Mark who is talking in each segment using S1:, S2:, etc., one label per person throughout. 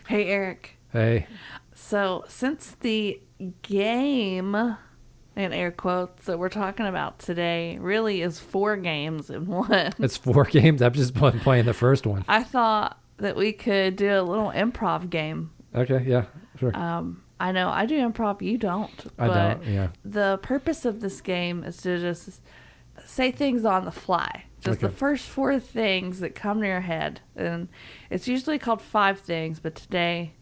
S1: Hey, Eric.
S2: Hey.
S1: So, since the game, in air quotes, that we're talking about today really is 4 games in one,
S2: It's 4 games? I've just been playing the first one.
S1: I thought that we could do a little improv game.
S2: Okay, yeah, sure.
S1: I know I do improv, you don't.
S2: I don't, yeah.
S1: The purpose of this game is to just say things on the fly. Just the first 4 things that come to your head. And it's usually called 5 things, but today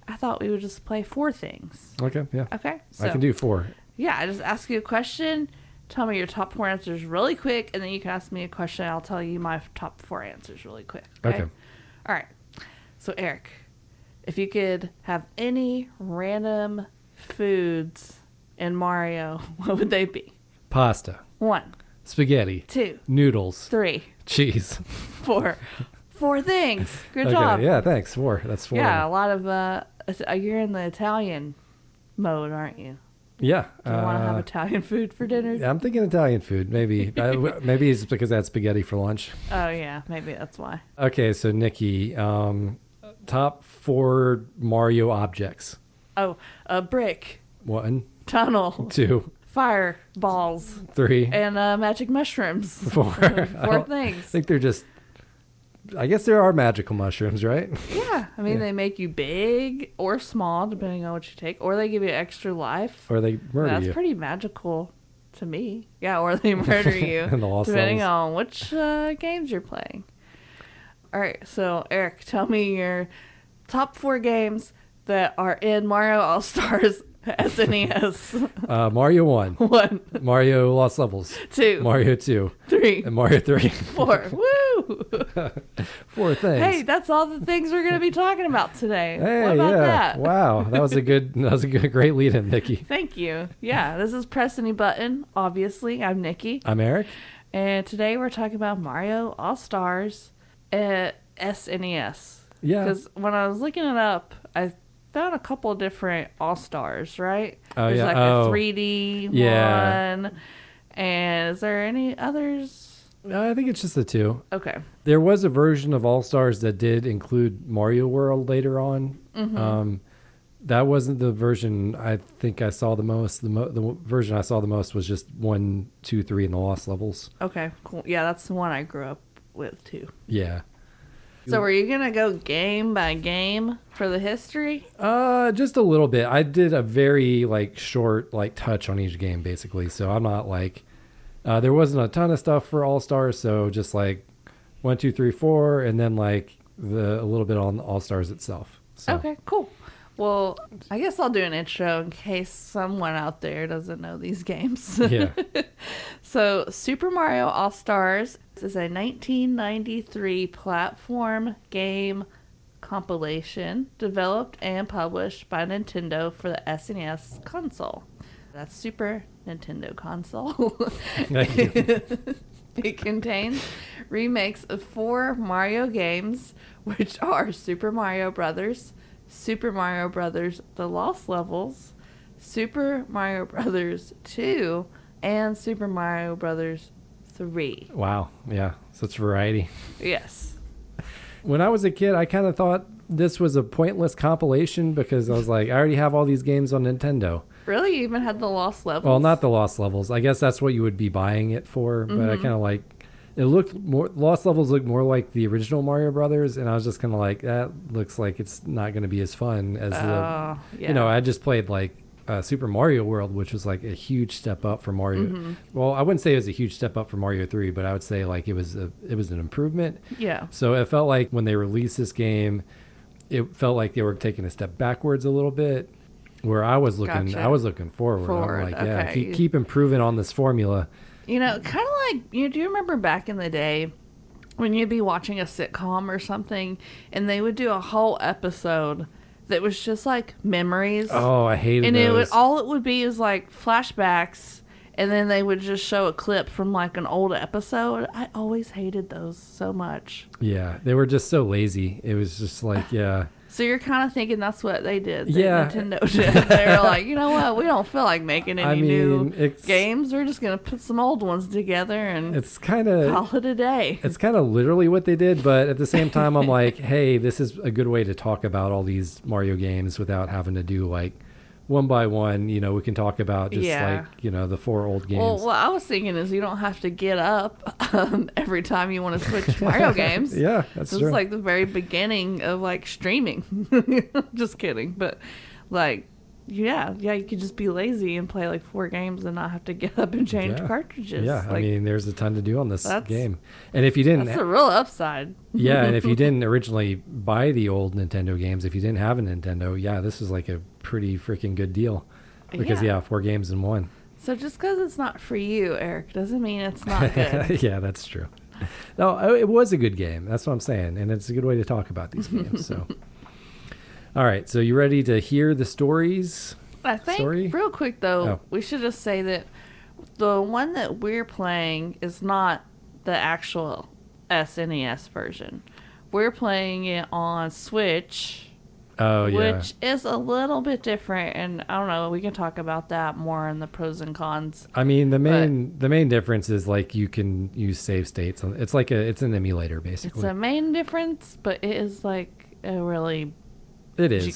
S1: I thought we would just play 4 things.
S2: Okay, yeah.
S1: Okay? So,
S2: I can do 4.
S1: Yeah, I just ask you a question, tell me your top 4 answers really quick, and then you can ask me a question, and I'll tell you my top 4 answers really quick. Okay? All right. So, Eric, if you could have any random foods in Mario, what would they be?
S2: Pasta.
S1: 1.
S2: Spaghetti.
S1: 2.
S2: Noodles.
S1: 3.
S2: Cheese.
S1: 4. 4 things. Good
S2: okay,
S1: job.
S2: Yeah, thanks. 4. That's 4.
S1: Yeah, a lot of, you're in the Italian mode, aren't you?
S2: Yeah.
S1: Do you want to have Italian food for dinner?
S2: Yeah, I'm thinking Italian food. Maybe. Maybe it's because I had spaghetti for lunch.
S1: Oh, yeah. Maybe that's why.
S2: Okay, so Nikki, top 4 Mario objects.
S1: Oh, a brick.
S2: 1.
S1: Tunnel.
S2: 2.
S1: Fireballs.
S2: 3.
S1: And magic mushrooms.
S2: 4.
S1: 4 things.
S2: I think they're just... I guess there are magical mushrooms, right?
S1: Yeah. I mean, they make you big or small, depending on what you take. Or they give you extra life.
S2: Or they murder you.
S1: That's pretty magical to me. Yeah, or they murder you.
S2: In the lost
S1: depending
S2: levels.
S1: on which games you're playing. All right. So, Eric, tell me your top 4 games that are in Mario All-Stars SNES.
S2: Mario 1.
S1: 1.
S2: Mario Lost Levels.
S1: 2.
S2: Mario 2.
S1: 3.
S2: And Mario 3.
S1: 4. Woo!
S2: 4 things.
S1: Hey, that's all the things we're going to be talking about today.
S2: Hey,
S1: what about that?
S2: Wow, that was a great lead-in, Nikki.
S1: Thank you. Yeah, this is Press Any Button. Obviously, I'm Nikki.
S2: I'm Eric.
S1: And today we're talking about Mario All-Stars at SNES.
S2: Yeah.
S1: Because when I was looking it up, I found a couple different All-Stars, right?
S2: Oh,
S1: There's
S2: yeah.
S1: like a 3D
S2: Yeah.
S1: one. And is there any others?
S2: I think it's just the 2.
S1: Okay.
S2: There was a version of All-Stars that did include Mario World later on.
S1: Mm-hmm.
S2: That wasn't the version I think I saw the most. The version I saw the most was just 1, 2, 3 in the Lost Levels.
S1: Okay, cool. Yeah, that's the one I grew up with, too.
S2: Yeah.
S1: So are you going to go game by game for the history?
S2: Just a little bit. I did a very short touch on each game basically. So I'm not there wasn't a ton of stuff for All-Stars, so just 1, 2, 3, 4 and then a little bit on All-Stars itself. So.
S1: Okay, cool. Well, I guess I'll do an intro in case someone out there doesn't know these games.
S2: Yeah.
S1: So, Super Mario All-Stars is a 1993 platform game compilation developed and published by Nintendo for the SNES console. That's Super Nintendo console.
S2: Thank you.
S1: It contains remakes of 4 Mario games, which are Super Mario Brothers, Super Mario Brothers The Lost Levels, Super Mario Brothers 2, and Super Mario Brothers 3.
S2: Wow. Yeah. Such variety.
S1: Yes.
S2: When I was a kid, I kind of thought this was a pointless compilation because I was like, I already have all these games on Nintendo.
S1: Really? You even had the Lost Levels?
S2: Well, not the Lost Levels. I guess that's what you would be buying it for, but I kind of it looked more, Lost Levels looked more like the original Mario Brothers, and I was just kind of like, that looks like it's not going to be as fun as I just played Super Mario World, which was a huge step up for Mario. Mm-hmm. Well, I wouldn't say it was a huge step up for Mario 3, but I would say it was an improvement.
S1: Yeah.
S2: So it felt like when they released this game, it felt like they were taking a step backwards a little bit. Where I was looking,
S1: Gotcha.
S2: I was looking forward. I'm like,
S1: okay.
S2: keep improving on this formula.
S1: Kind of like, do you remember back in the day when you'd be watching a sitcom or something, and they would do a whole episode that was just memories?
S2: Oh, I hated
S1: And
S2: those.
S1: all it would be is flashbacks, and then they would just show a clip from an old episode. I always hated those so much.
S2: Yeah, they were just so lazy. It was just
S1: So you're kind of thinking that's what they did. Nintendo did. They were like, you know what? We don't feel like making any new games. We're just going to put some old ones together and call it a day.
S2: It's kind of literally what they did, but at the same time, I'm like, hey, this is a good way to talk about all these Mario games without having to do like one by one. You know, we can talk about just like, you know, the 4 old games.
S1: Well, what I was thinking is you don't have to get up every time you want to switch Mario games.
S2: Yeah, that's true.
S1: It's like the very beginning of like streaming. Just kidding. But like, yeah, you could just be lazy and play like 4 games and not have to get up and change cartridges.
S2: Yeah,
S1: like,
S2: I mean, there's a ton to do on this game. And if you didn't...
S1: That's a real upside.
S2: Yeah, and if you didn't originally buy the old Nintendo games, if you didn't have a Nintendo, this is like a pretty freaking good deal. Because, 4 games in one.
S1: So just because it's not for you, Eric, doesn't mean it's not good.
S2: Yeah, that's true. No, it was a good game. That's what I'm saying. And it's a good way to talk about these games. So, all right. So you ready to hear the stories?
S1: I think, real quick, though, we should just say that the one that we're playing is not the actual SNES version. We're playing it on Switch. Which is a little bit different, and I don't know. We can talk about that more in the pros and cons.
S2: I mean, the main difference is like you can use save states. It's like it's an emulator basically.
S1: It's a main difference, but it is like a really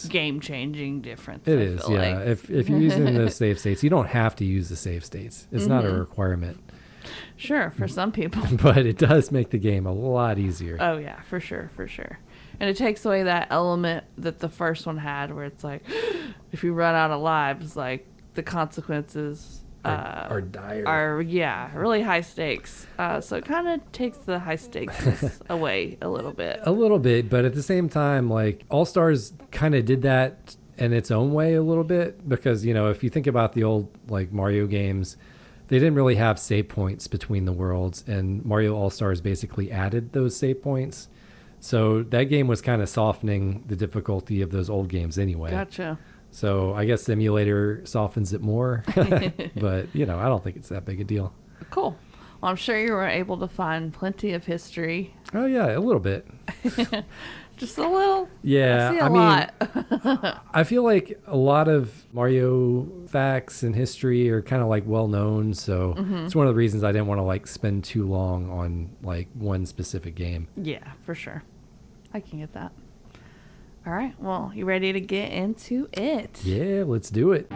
S1: game changing difference.
S2: It is, yeah. Like. If you're using the save states, you don't have to use the save states. It's not a requirement.
S1: Sure, for some people,
S2: but it does make the game a lot easier.
S1: Oh yeah, for sure. And it takes away that element that the first one had where it's like, if you run out of lives, like the consequences
S2: are dire.
S1: Are really high stakes. So it kind of takes the high stakes away a little bit.
S2: A little bit, but at the same time, like All Stars kind of did that in its own way a little bit because, you know, if you think about the old like Mario games, they didn't really have save points between the worlds, and Mario All Stars basically added those save points. So that game was kind of softening the difficulty of those old games anyway.
S1: Gotcha.
S2: So I guess the emulator softens it more. But, you know, I don't think it's that big a deal.
S1: Cool. Well, I'm sure you were able to find plenty of history.
S2: Oh, yeah, a little bit.
S1: Just a little?
S2: Yeah.
S1: I mean, lot.
S2: I feel like a lot of Mario facts and history are kind of like well known. So it's one of the reasons I didn't want to like spend too long on like one specific game.
S1: Yeah, for sure. I can get that. All right. Well, you ready to get into it?
S2: Yeah, let's do it.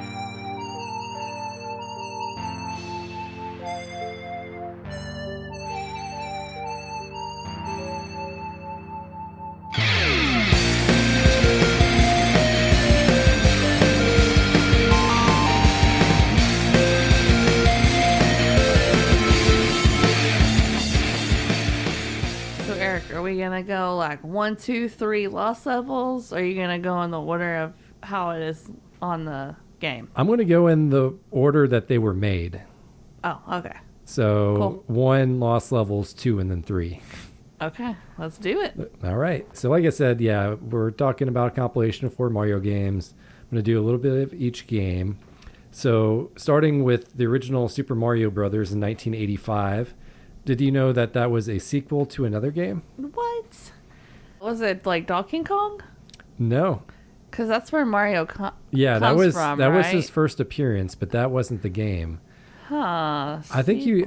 S1: Are we gonna go like 1, 2, 3 lost levels? Or are you gonna go in the order of how it is on the game?
S2: I'm gonna go in the order that they were made.
S1: Oh, okay.
S2: So cool. 1 lost levels, 2, and then 3.
S1: Okay, let's do it.
S2: All right. So like I said, yeah, we're talking about a compilation of 4 Mario games. I'm gonna do a little bit of each game. So starting with the original Super Mario Brothers in 1985. Did you know that that was a sequel to another game?
S1: What? Was it like Donkey Kong?
S2: No.
S1: Because that's where Mario comes from,
S2: that was his first appearance, but that wasn't the game.
S1: Huh.
S2: I think you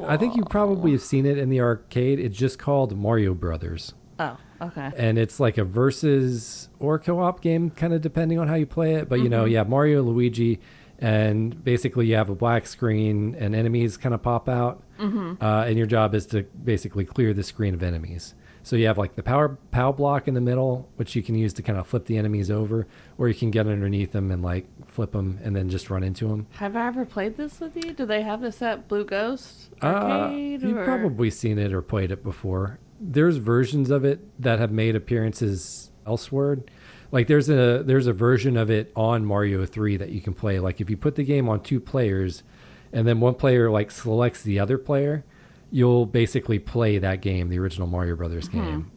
S2: probably have seen it in the arcade. It's just called Mario Brothers.
S1: Oh, okay.
S2: And it's like a versus or co-op game, kind of depending on how you play it. But you know, Mario, Luigi, and basically you have a black screen and enemies kind of pop out. And your job is to basically clear the screen of enemies. So you have like the POW block in the middle, which you can use to kind of flip the enemies over, or you can get underneath them and like flip them and then just run into them.
S1: Have I ever played this with you? Do they have this at Blue Ghost Arcade?
S2: You've probably seen it or played it before. There's versions of it that have made appearances elsewhere. Like there's a version of it on Mario 3 that you can play. Like if you put the game on 2 players, and then one player like selects the other player, you'll basically play that game, the original Mario Brothers game.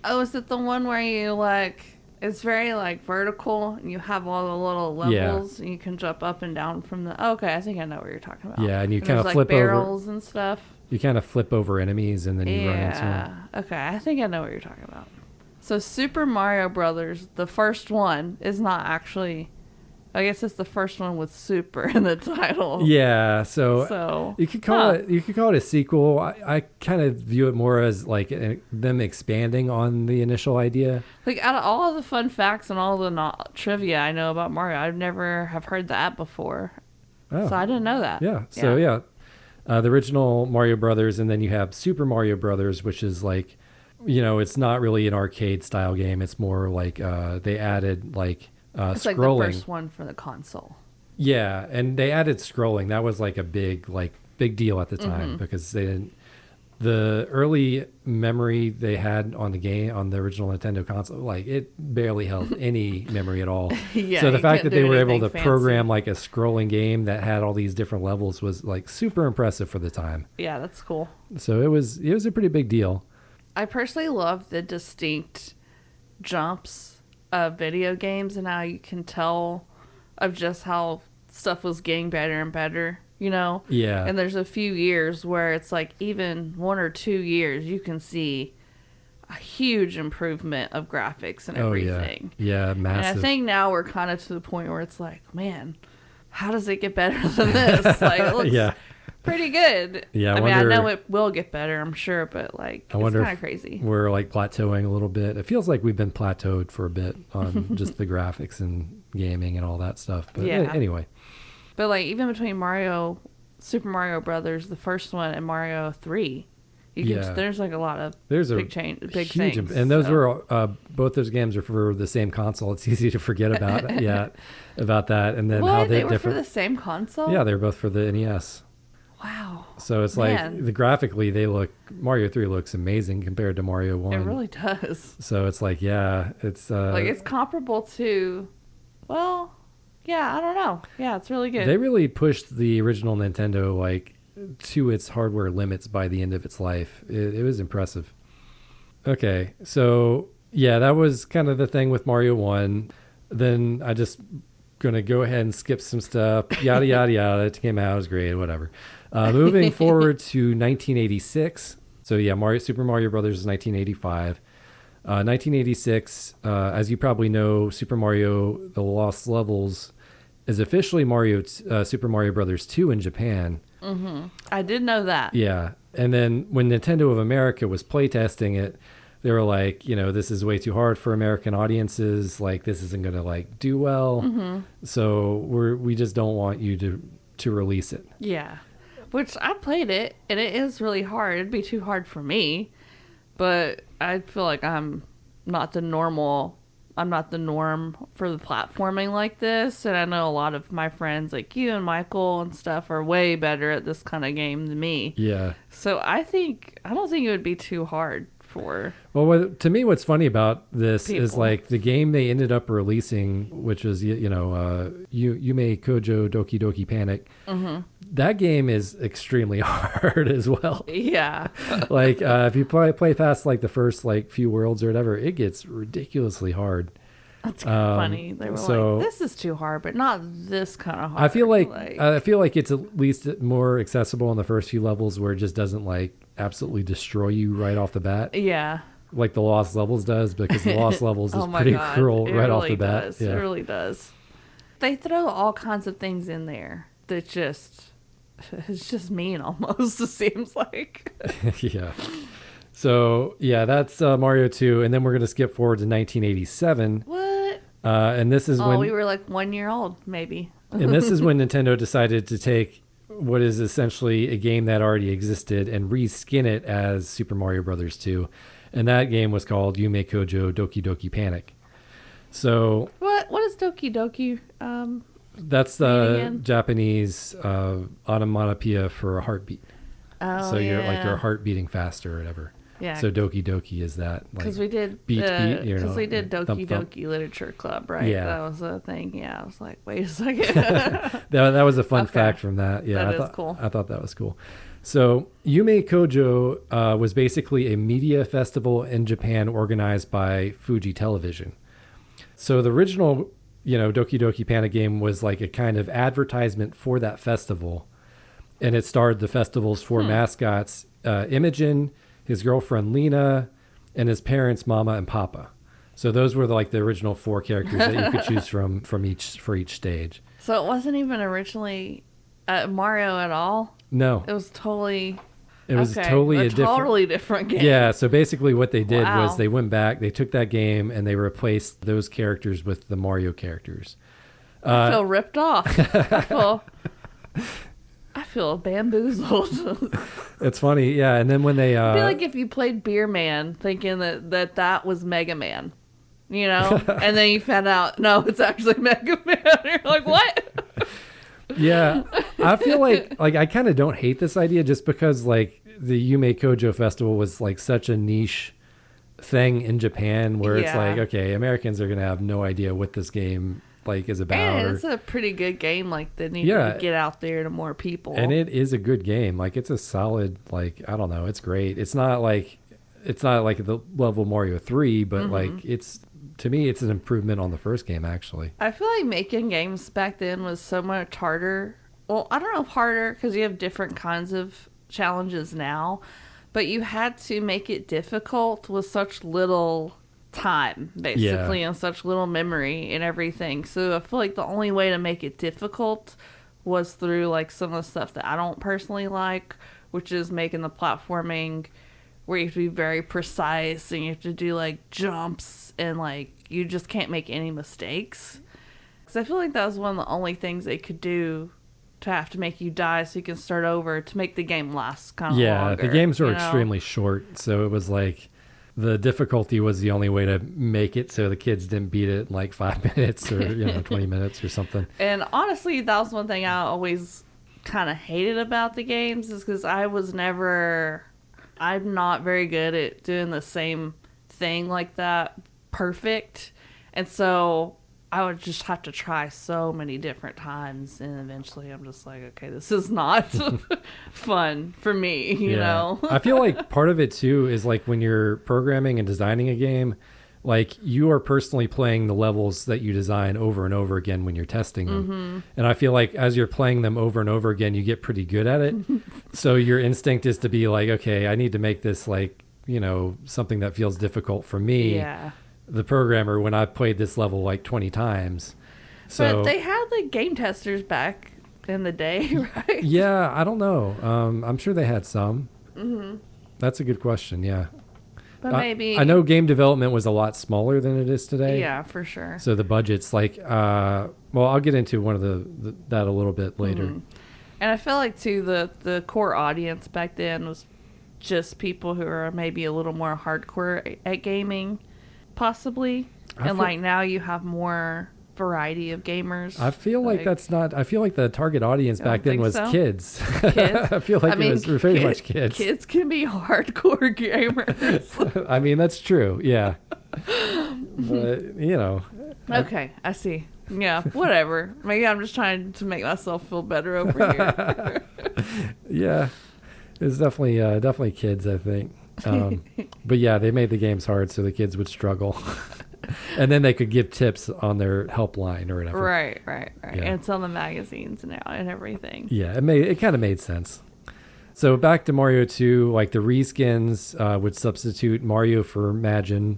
S1: Oh, is it the one where you like, it's very like vertical and you have all the little levels and you can jump up and down from the, okay, I think I know what you're talking about.
S2: Yeah, and you kind of flip
S1: barrels
S2: over.
S1: And stuff.
S2: You kind of flip over enemies and then you run into them.
S1: Okay, I think I know what you're talking about. So Super Mario Brothers, the first one, is not actually... I guess it's the first one with super in the title.
S2: Yeah, so you could call it a sequel. I kind of view it more as like them expanding on the initial idea.
S1: Like out of all of the fun facts and all the trivia I know about Mario, I've never have heard that before. Oh. So I didn't know that.
S2: Yeah. So the original Mario Brothers, and then you have Super Mario Brothers, which is like, it's not really an arcade style game. It's more like they added like.
S1: It's
S2: scrolling.
S1: Like the first one for the console.
S2: Yeah, and they added scrolling. That was like a big deal at the time because they didn't. The early memory they had on the original Nintendo console, like it barely held any memory at all.
S1: Yeah,
S2: so the fact that they were able to
S1: fancy.
S2: program like a scrolling game that had all these different levels was like super impressive for the time.
S1: Yeah, that's cool.
S2: So it was a pretty big deal.
S1: I personally love the distinct jumps of video games and how you can tell of just how stuff was getting better and better,
S2: Yeah.
S1: And there's a few years where it's like even 1 or 2 years you can see a huge improvement of graphics and everything.
S2: Yeah, massive.
S1: And I think now we're kind of to the point where it's like, man, how does it get better than this? Like it looks pretty good.
S2: Yeah,
S1: I know it will get better, I'm sure, but like it's kind of crazy.
S2: We're like plateauing a little bit. It feels like we've been plateaued for a bit on just the graphics and gaming and all that stuff. But anyway.
S1: But like even between Super Mario Brothers, the first one, and Mario 3, there's like a lot of big things.
S2: And those were both those games are for the same console. It's easy to forget about about that. And then how
S1: they were for the same console?
S2: Yeah, they're both for the NES.
S1: Wow.
S2: So it's like graphically Mario 3 looks amazing compared to Mario 1.
S1: It really does.
S2: So it's like, it's
S1: like it's comparable to, I don't know. Yeah, it's really good.
S2: They really pushed the original Nintendo like to its hardware limits by the end of its life. It was impressive. Okay. So that was kind of the thing with Mario 1. Then I just going to go ahead and skip some stuff. Yada, yada, yada. It came out. It was great. Whatever. Moving forward to 1986. So Super Mario Brothers is 1985. 1986, as you probably know, Super Mario: The Lost Levels is officially Super Mario Brothers 2 in Japan.
S1: Mm-hmm. I did know that.
S2: Yeah, and then when Nintendo of America was playtesting it, they were like, this is way too hard for American audiences. Like, this isn't going to like do well. Mm-hmm. So we just don't want you to release it. Yeah.
S1: Which I played it, and it is really hard. It'd be too hard for me, but I feel like I'm not the norm for the platforming like this. And I know a lot of my friends, like you and Michael and stuff, are way better at this kind of game than me. Yeah. So I don't think it would be too hard for.
S2: Well, to me, what's funny about this is like the game they ended up releasing, which was Yume Kojo Doki Doki Panic. Mm-hmm. That game is extremely hard as well. Yeah. Like if you play past like the first like few worlds or whatever, it gets ridiculously hard.
S1: That's kind of funny. They were like, "This is too hard, but not this kind of hard."
S2: I feel like it's at least more accessible in the first few levels, where it just doesn't like absolutely destroy you right off the bat. Yeah. Like the Lost Levels does, because the Lost Levels is pretty cruel right off the bat.
S1: Yeah. It really does. They throw all kinds of things in there that it's just mean almost, it seems like.
S2: Yeah. So, that's Mario 2. And then we're going to skip forward to 1987.
S1: What?
S2: And this is when...
S1: we were like 1 year old, maybe.
S2: And this is when Nintendo decided to take what is essentially a game that already existed and reskin it as Super Mario Brothers 2. And that game was called Yume Kojo Doki Doki Panic. So...
S1: What is Doki Doki?
S2: That's the Japanese onomatopoeia for a heartbeat. Oh, so you're like your heart beating faster or whatever. Yeah. So Doki Doki is that
S1: because we did
S2: beat.
S1: Because we did Doki Doki Literature Club, right? Yeah, that was the thing. Yeah, I was like, wait a second.
S2: that was a fun fact from that. Yeah,
S1: that is cool.
S2: I thought that was cool. So Yume Kojo was basically a media festival in Japan organized by Fuji Television. So the original, Doki Doki Panic game was like a kind of advertisement for that festival, and it starred the festival's four mascots: Imogen, his girlfriend Lena, and his parents Mama and Papa. So those were like the original 4 characters that you could choose from for each stage.
S1: So it wasn't even originally Mario at all?
S2: No.
S1: It was totally...
S2: It was totally a
S1: different game.
S2: Yeah, so basically what they did was they went back, they took that game, and they replaced those characters with the Mario characters.
S1: I feel ripped off. I feel bamboozled.
S2: It's funny, yeah. And then when they...
S1: It'd be like if you played Beer Man thinking that was Mega Man, you know? And then you found out, no, it's actually Mega Man. You're like, what?
S2: Yeah, I feel like I kind of don't hate this idea just because like the Yume Kojo Festival was like such a niche thing in Japan where it's like, okay, Americans are going to have no idea what this game like is about.
S1: And it's a pretty good game. Like they need to get out there to more people.
S2: And it is a good game. Like it's a solid, like, I don't know, it's great. It's not like the level of Mario 3, but like to me, it's an improvement on the first game, actually.
S1: I feel like making games back then was so much harder. Well, I don't know if harder because you have different kinds of challenges now, but you had to make it difficult with such little time, basically, and such little memory and everything. So I feel like the only way to make it difficult was through like some of the stuff that I don't personally like, which is making the platforming where you have to be very precise and you have to do like jumps and like you just can't make any mistakes. Because I feel like that was one of the only things they could do to have to make you die so you can start over to make the game last kind of longer.
S2: The games were extremely short, so it was like the difficulty was the only way to make it so the kids didn't beat it in like 5 minutes or 20 minutes or something.
S1: And honestly, that was one thing I always kind of hated about the games is because I'm not very good at doing the same thing like that perfect. And so I would just have to try so many different times. And eventually I'm just like, okay, this is not fun for me, you know?
S2: I feel like part of it too is like when you're programming and designing a game, like you are personally playing the levels that you design over and over again when you're testing them. And I feel like as you're playing them over and over again, you get pretty good at it. So your instinct is to be like, okay, I need to make this like, something that feels difficult for me, the programmer, when I've played this level like 20 times. So,
S1: but they had the game testers back in the day, right?
S2: Yeah, I don't know. I'm sure they had some. That's a good question, yeah.
S1: But maybe...
S2: I know game development was a lot smaller than it is today.
S1: Yeah, for sure.
S2: So the budget's like... well, I'll get into one of that a little bit later.
S1: And I feel like, too, the core audience back then was just people who are maybe a little more hardcore at gaming, possibly. And like now you have more variety of gamers.
S2: I feel like that's not... I feel like the target audience back then was kids.
S1: Kids?
S2: I feel like it was very much kids.
S1: Kids can be hardcore gamers.
S2: I mean, that's true, yeah. But,
S1: Okay, I see. Yeah, whatever. Maybe I'm just trying to make myself feel better over here.
S2: Yeah. It's definitely kids, I think. But yeah, they made the games hard so the kids would struggle. And then they could give tips on their helpline or whatever.
S1: Right. Yeah. And sell the magazines now and everything. Yeah,
S2: it kind of made sense. So back to Mario 2, like the reskins would substitute Mario for Majin,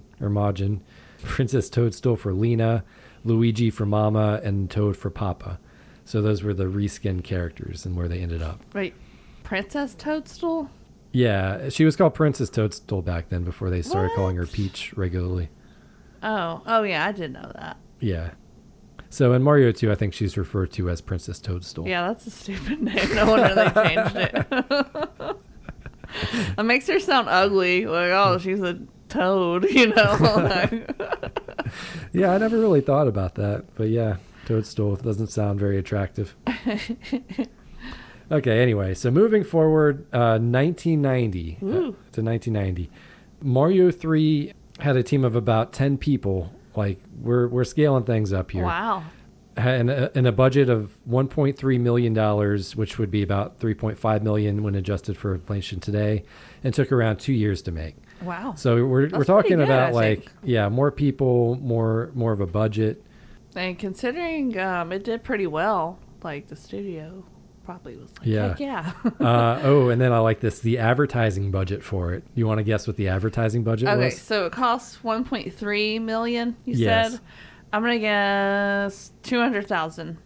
S2: Princess Toadstool for Lena, Luigi for Mama, and Toad for Papa. So those were the reskin characters and where they ended up.
S1: Wait, Princess Toadstool?
S2: Yeah, she was called Princess Toadstool back then before they started calling her Peach regularly.
S1: Oh yeah, I did know that.
S2: Yeah. So in Mario 2, I think she's referred to as Princess Toadstool.
S1: Yeah, that's a stupid name. No wonder they changed it. It makes her sound ugly. Like, oh, she's a toad,
S2: Yeah, I never really thought about that. But yeah, Toadstool doesn't sound very attractive. Okay, anyway, so moving forward, 1990 to 1990. Mario 3 had a team of about 10 people. Like, we're scaling things up here.
S1: Wow.
S2: And a budget of $1.3 million, which would be about $3.5 million when adjusted for inflation today, and took around 2 years to make.
S1: Wow.
S2: So we're talking good, about more people, more of a budget.
S1: And considering it did pretty well, like the studio. probably was like,
S2: Yeah.
S1: heck yeah.
S2: And then I like this, the advertising budget for it. You want to guess what the advertising budget was?
S1: Okay, so it costs $1.3 million, you
S2: Yes.
S1: said? I'm going to guess $200,000.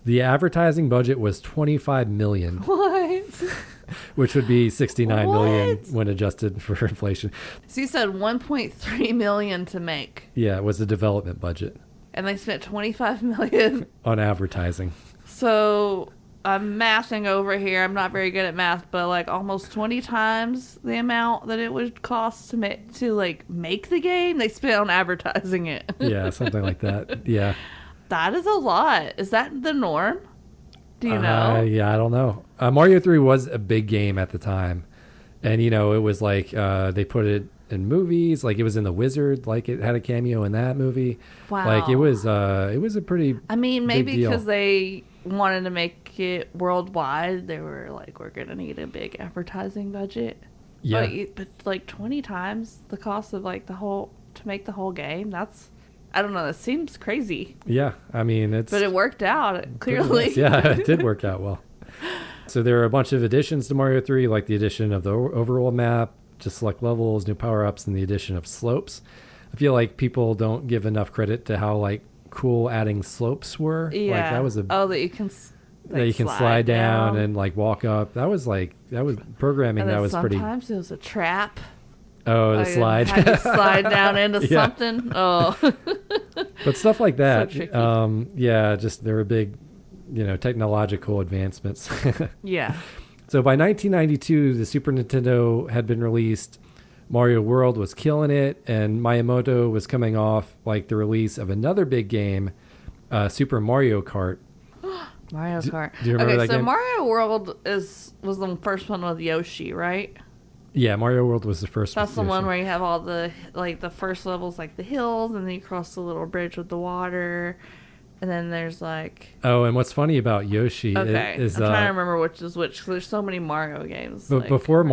S2: The advertising budget was $25 million.
S1: What?
S2: Which would be $69 million
S1: What?
S2: when adjusted for inflation.
S1: So you said $1.3 million to make.
S2: Yeah, it was the development budget
S1: And they spent $25 million.
S2: on advertising.
S1: So I'm mathing over here. I'm not very good at math, but like almost 20 times the amount that it would cost to make the game, they spent on advertising it.
S2: Yeah, something like that. Yeah.
S1: That is a lot. Is that the norm? Do you know?
S2: Yeah, I don't know. Mario 3 was a big game at the time. And, it was like they put it in movies. Like, it was in The Wizard. Like, it had a cameo in that movie.
S1: Wow.
S2: Like, it was a pretty
S1: maybe
S2: big deal.
S1: because they wanted to make it worldwide. They were like, we're going to need a big advertising budget.
S2: Yeah.
S1: But like 20 times the cost of like to make the whole game. That's... I don't know. That seems crazy.
S2: Yeah, I mean,
S1: But it worked out, clearly.
S2: Yeah, it did work out well. So there are a bunch of additions to Mario 3, like the addition of the overworld map, to select levels, new power-ups, and the addition of slopes. I feel like people don't give enough credit to how, like, cool adding slopes were.
S1: Yeah.
S2: Like, that was
S1: that you can...
S2: that you can slide down and, like, walk up. That was programming
S1: and
S2: that
S1: then
S2: was pretty...
S1: sometimes it was a trap.
S2: Oh, the slide.
S1: Had to slide down into something. Oh.
S2: But stuff like that,
S1: So tricky.
S2: just there were big, technological advancements.
S1: Yeah.
S2: So by 1992, the Super Nintendo had been released. Mario World was killing it, and Miyamoto was coming off like the release of another big game, Super Mario Kart.
S1: Mario Kart.
S2: Do you remember that game?
S1: Mario World was the first one with Yoshi, right?
S2: Yeah, Mario World was the first one.
S1: That's the one where you have all the, the first levels, like the hills, and then you cross the little bridge with the water, and then there's
S2: Oh, and what's funny about Yoshi is...
S1: I'm trying to remember which is which, because there's so many Mario games.
S2: But before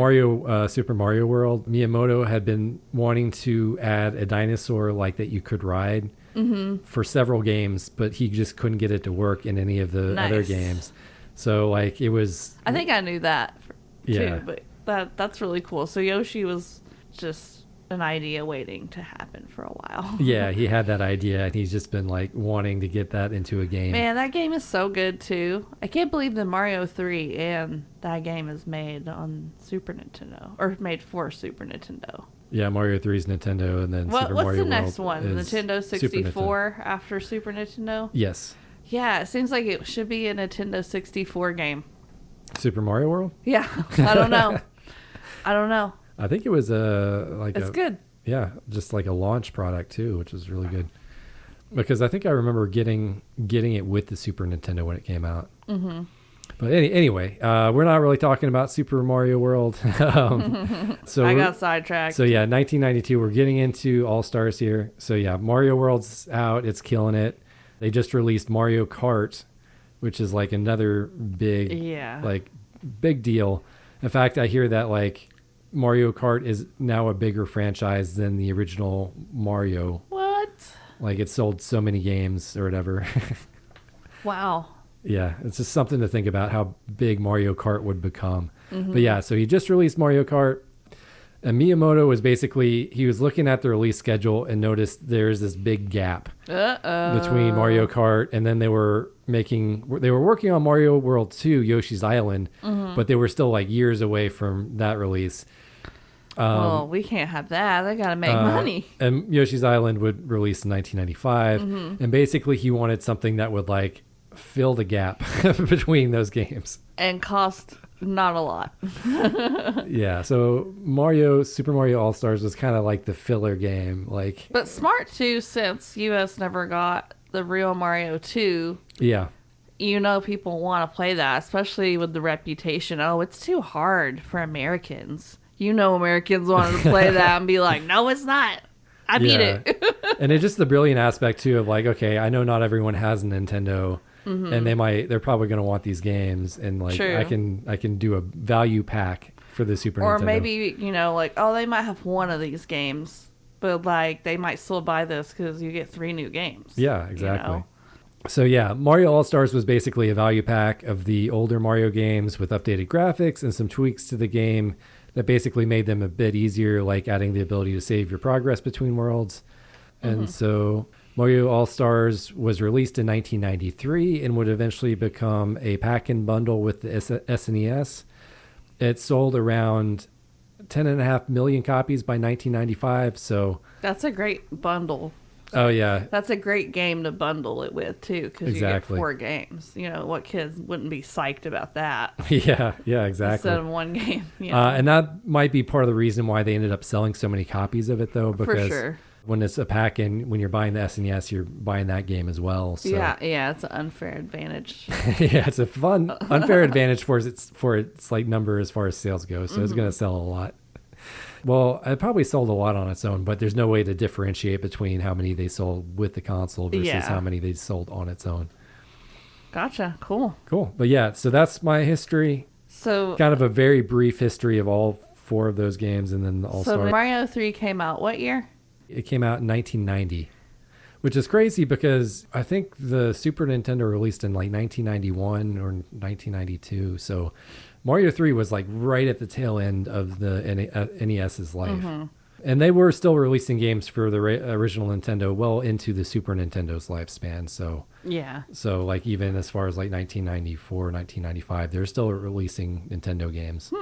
S2: Super Mario World, Miyamoto had been wanting to add a dinosaur, that you could ride for several games, but he just couldn't get it to work in any of the other games. So, it was...
S1: I think I knew that,
S2: Yeah.
S1: too, but... That's really cool. So Yoshi was just an idea waiting to happen for a while.
S2: Yeah, he had that idea, and he's just been wanting to get that into a game.
S1: Man, that game is so good too. I can't believe that Mario 3 and that game is made on Super Nintendo, or made for Super Nintendo.
S2: Yeah, Mario 3's Nintendo, and then Super Mario World.
S1: What's the next one?
S2: is
S1: Nintendo 64
S2: Super Nintendo.
S1: after Super Nintendo?
S2: Yes.
S1: Yeah, it seems like it should be a Nintendo 64 game.
S2: Super Mario World?
S1: Yeah, I don't know.
S2: I think it was
S1: It's good.
S2: Yeah, just like a launch product too, which was really good. Because I think I remember getting it with the Super Nintendo when it came out. Mm-hmm. But anyway, we're not really talking about Super Mario World. So
S1: I got sidetracked.
S2: So yeah, 1992, we're getting into All-Stars here. So yeah, Mario World's out. It's killing it. They just released Mario Kart, which is another big, big deal. In fact, I hear that Mario Kart is now a bigger franchise than the original Mario.
S1: What?
S2: It sold so many games or whatever.
S1: Wow.
S2: Yeah, it's just something to think about how big Mario Kart would become. Mm-hmm. But yeah, so he just released Mario Kart. And Miyamoto was he was looking at the release schedule and noticed there's this big gap between Mario Kart, and then they were working on Mario World 2, Yoshi's Island, but they were still years away from that release.
S1: Well, we can't have that. They got to make money.
S2: And Yoshi's Island would release in 1995, and basically he wanted something that would fill the gap between those games
S1: and cost not a lot.
S2: Yeah, so Super Mario All-Stars was kind of the filler game,
S1: But smart too, since US never got the real Mario 2.
S2: Yeah.
S1: People want to play that, especially with the reputation. Oh, it's too hard for Americans. Americans wanted to play that and be like, no, it's not. I beat it.
S2: And it's just the brilliant aspect too of okay, I know not everyone has a Nintendo. And they're probably going to want these games, and
S1: True.
S2: I can do a value pack for the Super Nintendo.
S1: Or maybe they might have one of these games, but they might still buy this because you get 3 new games.
S2: Yeah, exactly. So yeah, Mario All-Stars was basically a value pack of the older Mario games with updated graphics and some tweaks to the game that basically made them a bit easier, like adding the ability to save your progress between worlds. And so Mario All-Stars was released in 1993 and would eventually become a pack and bundle with the SNES. It sold around 10.5 million copies by 1995. So
S1: that's a great bundle.
S2: Oh, yeah.
S1: That's a great game to bundle it with, too, because you get 4 games. You know, what kids wouldn't be psyched about that?
S2: Yeah, exactly.
S1: Instead of 1 game. You know?
S2: And that might be part of the reason why they ended up selling so many copies of it, though, because
S1: for sure.
S2: When it's a pack and when you're buying the SNES, you're buying that game as well. So.
S1: Yeah, it's an unfair advantage.
S2: Yeah, it's a fun, unfair advantage for its like number as far as sales go. So it's going to sell a lot. Well, it probably sold a lot on its own, but there's no way to differentiate between how many they sold with the console versus how many they sold on its own.
S1: Gotcha. Cool.
S2: But yeah, so that's my history.
S1: So
S2: kind of a very brief history of all 4 of those games, and then the All-Star.
S1: So Mario 3 came out what year?
S2: It came out in 1990, which is crazy because I think the Super Nintendo released in like 1991 or 1992. So Mario 3 was like right at the tail end of the NES's life. And they were still releasing games for the original Nintendo well into the Super Nintendo's lifespan. So so like even as far as like 1994, 1995, they're still releasing Nintendo games.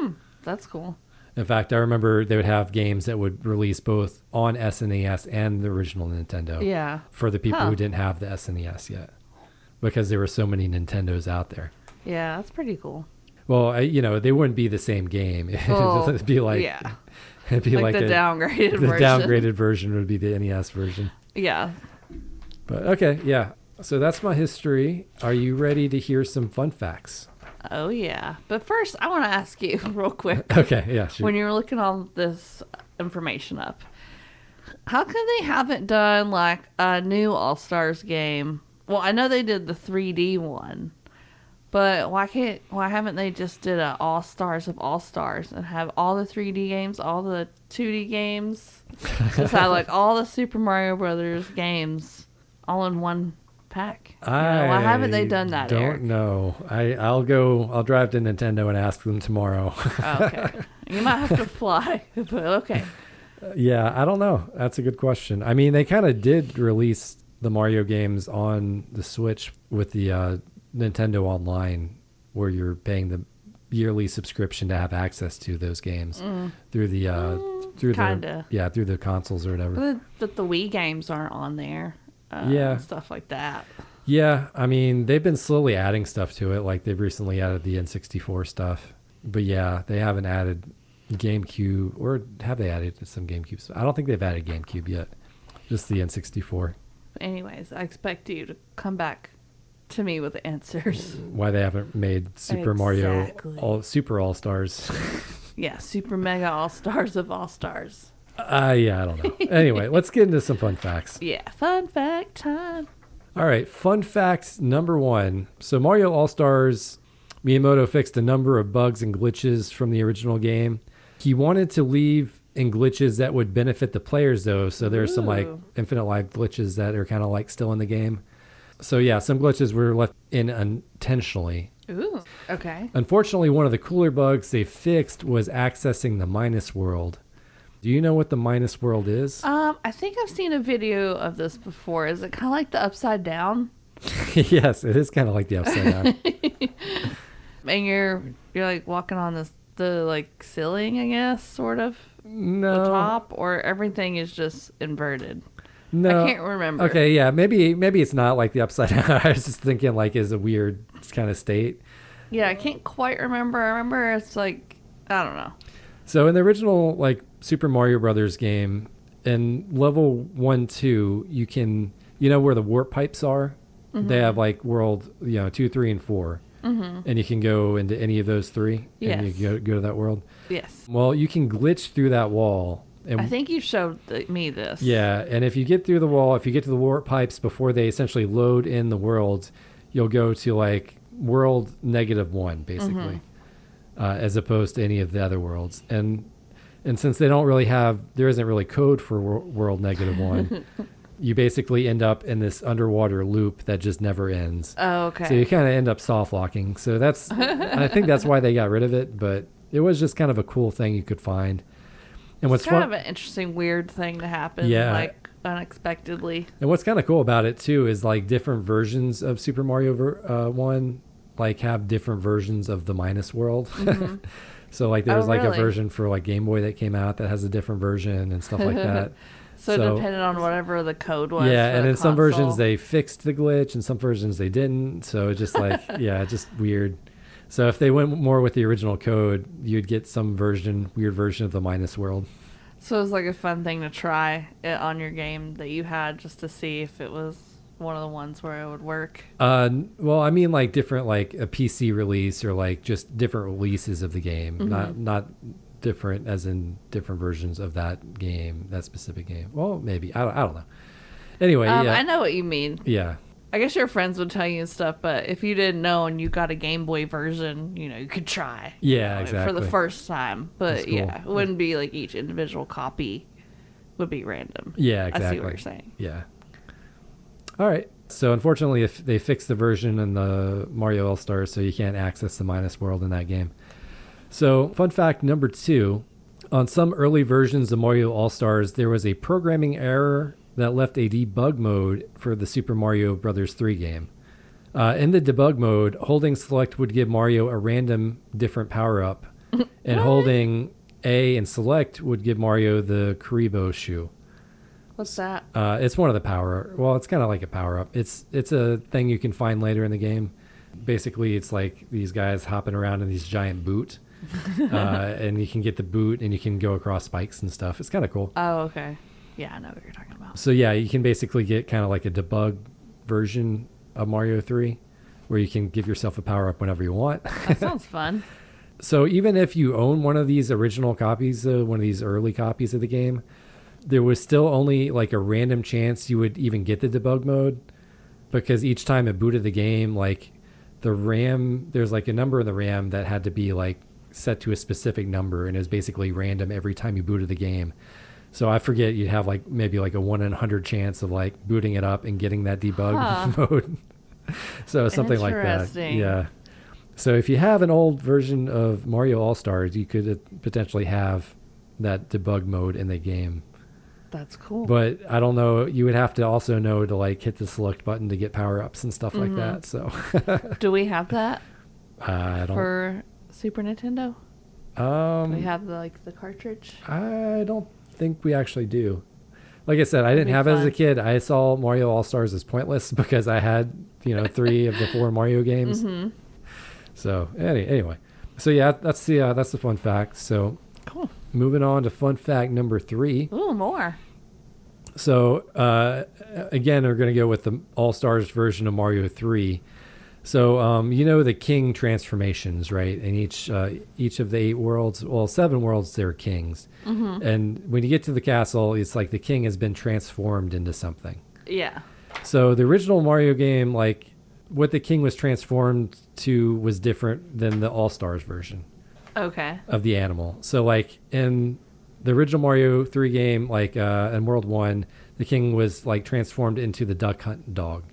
S1: That's cool.
S2: In fact, I remember they would have games that would release both on SNES and the original Nintendo.
S1: Yeah.
S2: For the people who didn't have the SNES yet, because there were so many Nintendos out there.
S1: Yeah, that's pretty cool.
S2: Well, they wouldn't be the same game. It'd be like it'd be like
S1: the downgraded version.
S2: The downgraded version would be the NES version.
S1: Yeah.
S2: But okay, yeah. So that's my history. Are you ready to hear some fun facts?
S1: Oh, yeah. But first, I want to ask you real quick.
S2: Okay, yeah, sure.
S1: When you're looking all this information up, how come they haven't done like a new All-Stars game? Well, I know they did the 3D one, but why haven't they just did a All-Stars of All-Stars and have all the 3D games, all the 2D games, just have like all the Super Mario Brothers games all in one pack? Why haven't they done that?
S2: Don't know. I'll drive to Nintendo and ask them tomorrow.
S1: Okay. You might have to fly, but okay.
S2: Yeah, I don't know. That's a good question. I mean, they kind of did release the Mario games on the Switch with the Nintendo Online, where you're paying the yearly subscription to have access to those games through the through the consoles or whatever.
S1: But the Wii games aren't on there. Stuff like that.
S2: Yeah, I mean, they've been slowly adding stuff to it. Like they've recently added the N64 stuff. But yeah, they haven't added GameCube, or have they added some GameCube stuff? I don't think they've added GameCube yet. Just the N64.
S1: Anyways, I expect you to come back to me with answers.
S2: Why they haven't made Super Mario Super All-Stars.
S1: Yeah, Super Mega All-Stars of All-Stars.
S2: Yeah, I don't know. Anyway, let's get into some fun facts.
S1: Yeah, fun fact time.
S2: All right, fun fact number 1. So Mario All-Stars, Miyamoto fixed a number of bugs and glitches from the original game. He wanted to leave in glitches that would benefit the players, though. So there's some like infinite life glitches that are kind of like still in the game. So yeah, some glitches were left in unintentionally.
S1: Ooh, okay.
S2: Unfortunately, one of the cooler bugs they fixed was accessing the minus world. Do you know what the minus world is?
S1: I think I've seen a video of this before. Is it kind of like the Upside Down?
S2: Yes, it is kind of like the Upside Down.
S1: And you're like walking on the like ceiling, I guess, sort of.
S2: No.
S1: The top, or everything is just inverted.
S2: No,
S1: I can't remember.
S2: Okay, yeah, maybe it's not like the Upside Down. I was just thinking like is a weird kind of state.
S1: Yeah, I can't quite remember. I remember it's like, I don't know.
S2: So in the original like Super Mario Brothers game, in level 1-2, you can, where the warp pipes are? Mm-hmm. They have like world 2, 3, and 4. Mm-hmm. And you can go into any of those 3.
S1: Yes.
S2: And you go to that world.
S1: Yes.
S2: Well, you can glitch through that wall. And
S1: I think you showed me this.
S2: Yeah, and if you get through the wall, if you get to the warp pipes before they essentially load in the worlds, you'll go to like world -1, basically, as opposed to any of the other worlds. And since they don't really there isn't really code for world -1, you basically end up in this underwater loop that just never ends.
S1: Oh, okay.
S2: So you kind of end up soft locking. So I think that's why they got rid of it, but it was just kind of a cool thing you could find. And what's
S1: kind of an interesting, weird thing to happen, like unexpectedly.
S2: And what's kind of cool about it too is like different versions of Super Mario 1 like have different versions of the minus world. Mm-hmm. So like there's like a version for like Game Boy that came out that has a different version and stuff like that.
S1: So depending on whatever the code was.
S2: Yeah, and in some versions they fixed the glitch, and some versions they didn't. So it's just like just weird. So if they went more with the original code, you'd get some weird version of the minus world.
S1: So it was like a fun thing to try it on your game that you had just to see if it was one of the ones where it would work.
S2: Well, I mean like different, like a PC release or like just different releases of the game, not different as in different versions of that game, that specific game. Well, maybe I don't know. Anyway,
S1: I know what you mean.
S2: Yeah.
S1: I guess your friends would tell you and stuff, but if you didn't know and you got a Game Boy version, you could try.
S2: Yeah, exactly.
S1: For the first time. But
S2: cool.
S1: it wouldn't be like each individual copy would be random.
S2: Yeah, exactly.
S1: I see what you're saying.
S2: Yeah. All right. So unfortunately, if they fixed the version in the Mario All-Stars, so you can't access the minus world in that game. So fun fact number 2, on some early versions of Mario All-Stars, there was a programming error that left a debug mode for the Super Mario Bros. 3 game. In the debug mode, holding select would give Mario a random different power-up, and holding A and select would give Mario the Kuribo shoe.
S1: What's that?
S2: It's one of the it's kind of like a power-up. It's a thing you can find later in the game. Basically, it's like these guys hopping around in these giant boot, and you can get the boot and you can go across spikes and stuff. It's kind of cool.
S1: Oh, okay. Yeah, I know what you're talking about.
S2: So yeah, you can basically get kind of like a debug version of Mario 3 where you can give yourself a power-up whenever you want.
S1: That sounds fun.
S2: So even if you own one of these original copies, one of these early copies of the game, there was still only like a random chance you would even get the debug mode, because each time it booted the game, like the RAM, there's like a number in the RAM that had to be like set to a specific number, and it was basically random every time you booted the game. So I forget, you'd have like maybe like a 1 in 100 chance of like booting it up and getting that debug mode. So something like that. Yeah. So if you have an old version of Mario All-Stars, you could potentially have that debug mode in the game.
S1: That's cool.
S2: But I don't know, you would have to also know to like hit the select button to get power-ups and stuff like that. So
S1: do we have that?
S2: I don't.
S1: For Super Nintendo? Do we have the cartridge?
S2: I don't think we actually do. Like I said, I didn't have it as a kid. I saw Mario All-Stars as pointless because I had 3 of the 4 Mario games. So anyway, so yeah, that's the fun fact. So
S1: cool.
S2: Moving on to fun fact number 3.
S1: Ooh, more. So
S2: again, we're going to go with the All-Stars version of Mario 3. So the king transformations, right? In each of the 8 worlds, 7 worlds, they're kings. And when you get to the castle, it's like the king has been transformed into something.
S1: Yeah.
S2: So the original Mario game, like what the king was transformed to was different than the All-Stars version.
S1: Okay. Of
S2: the animal. So like in the original Mario 3 game, like in World 1, the king was like transformed into the duck hunt dog.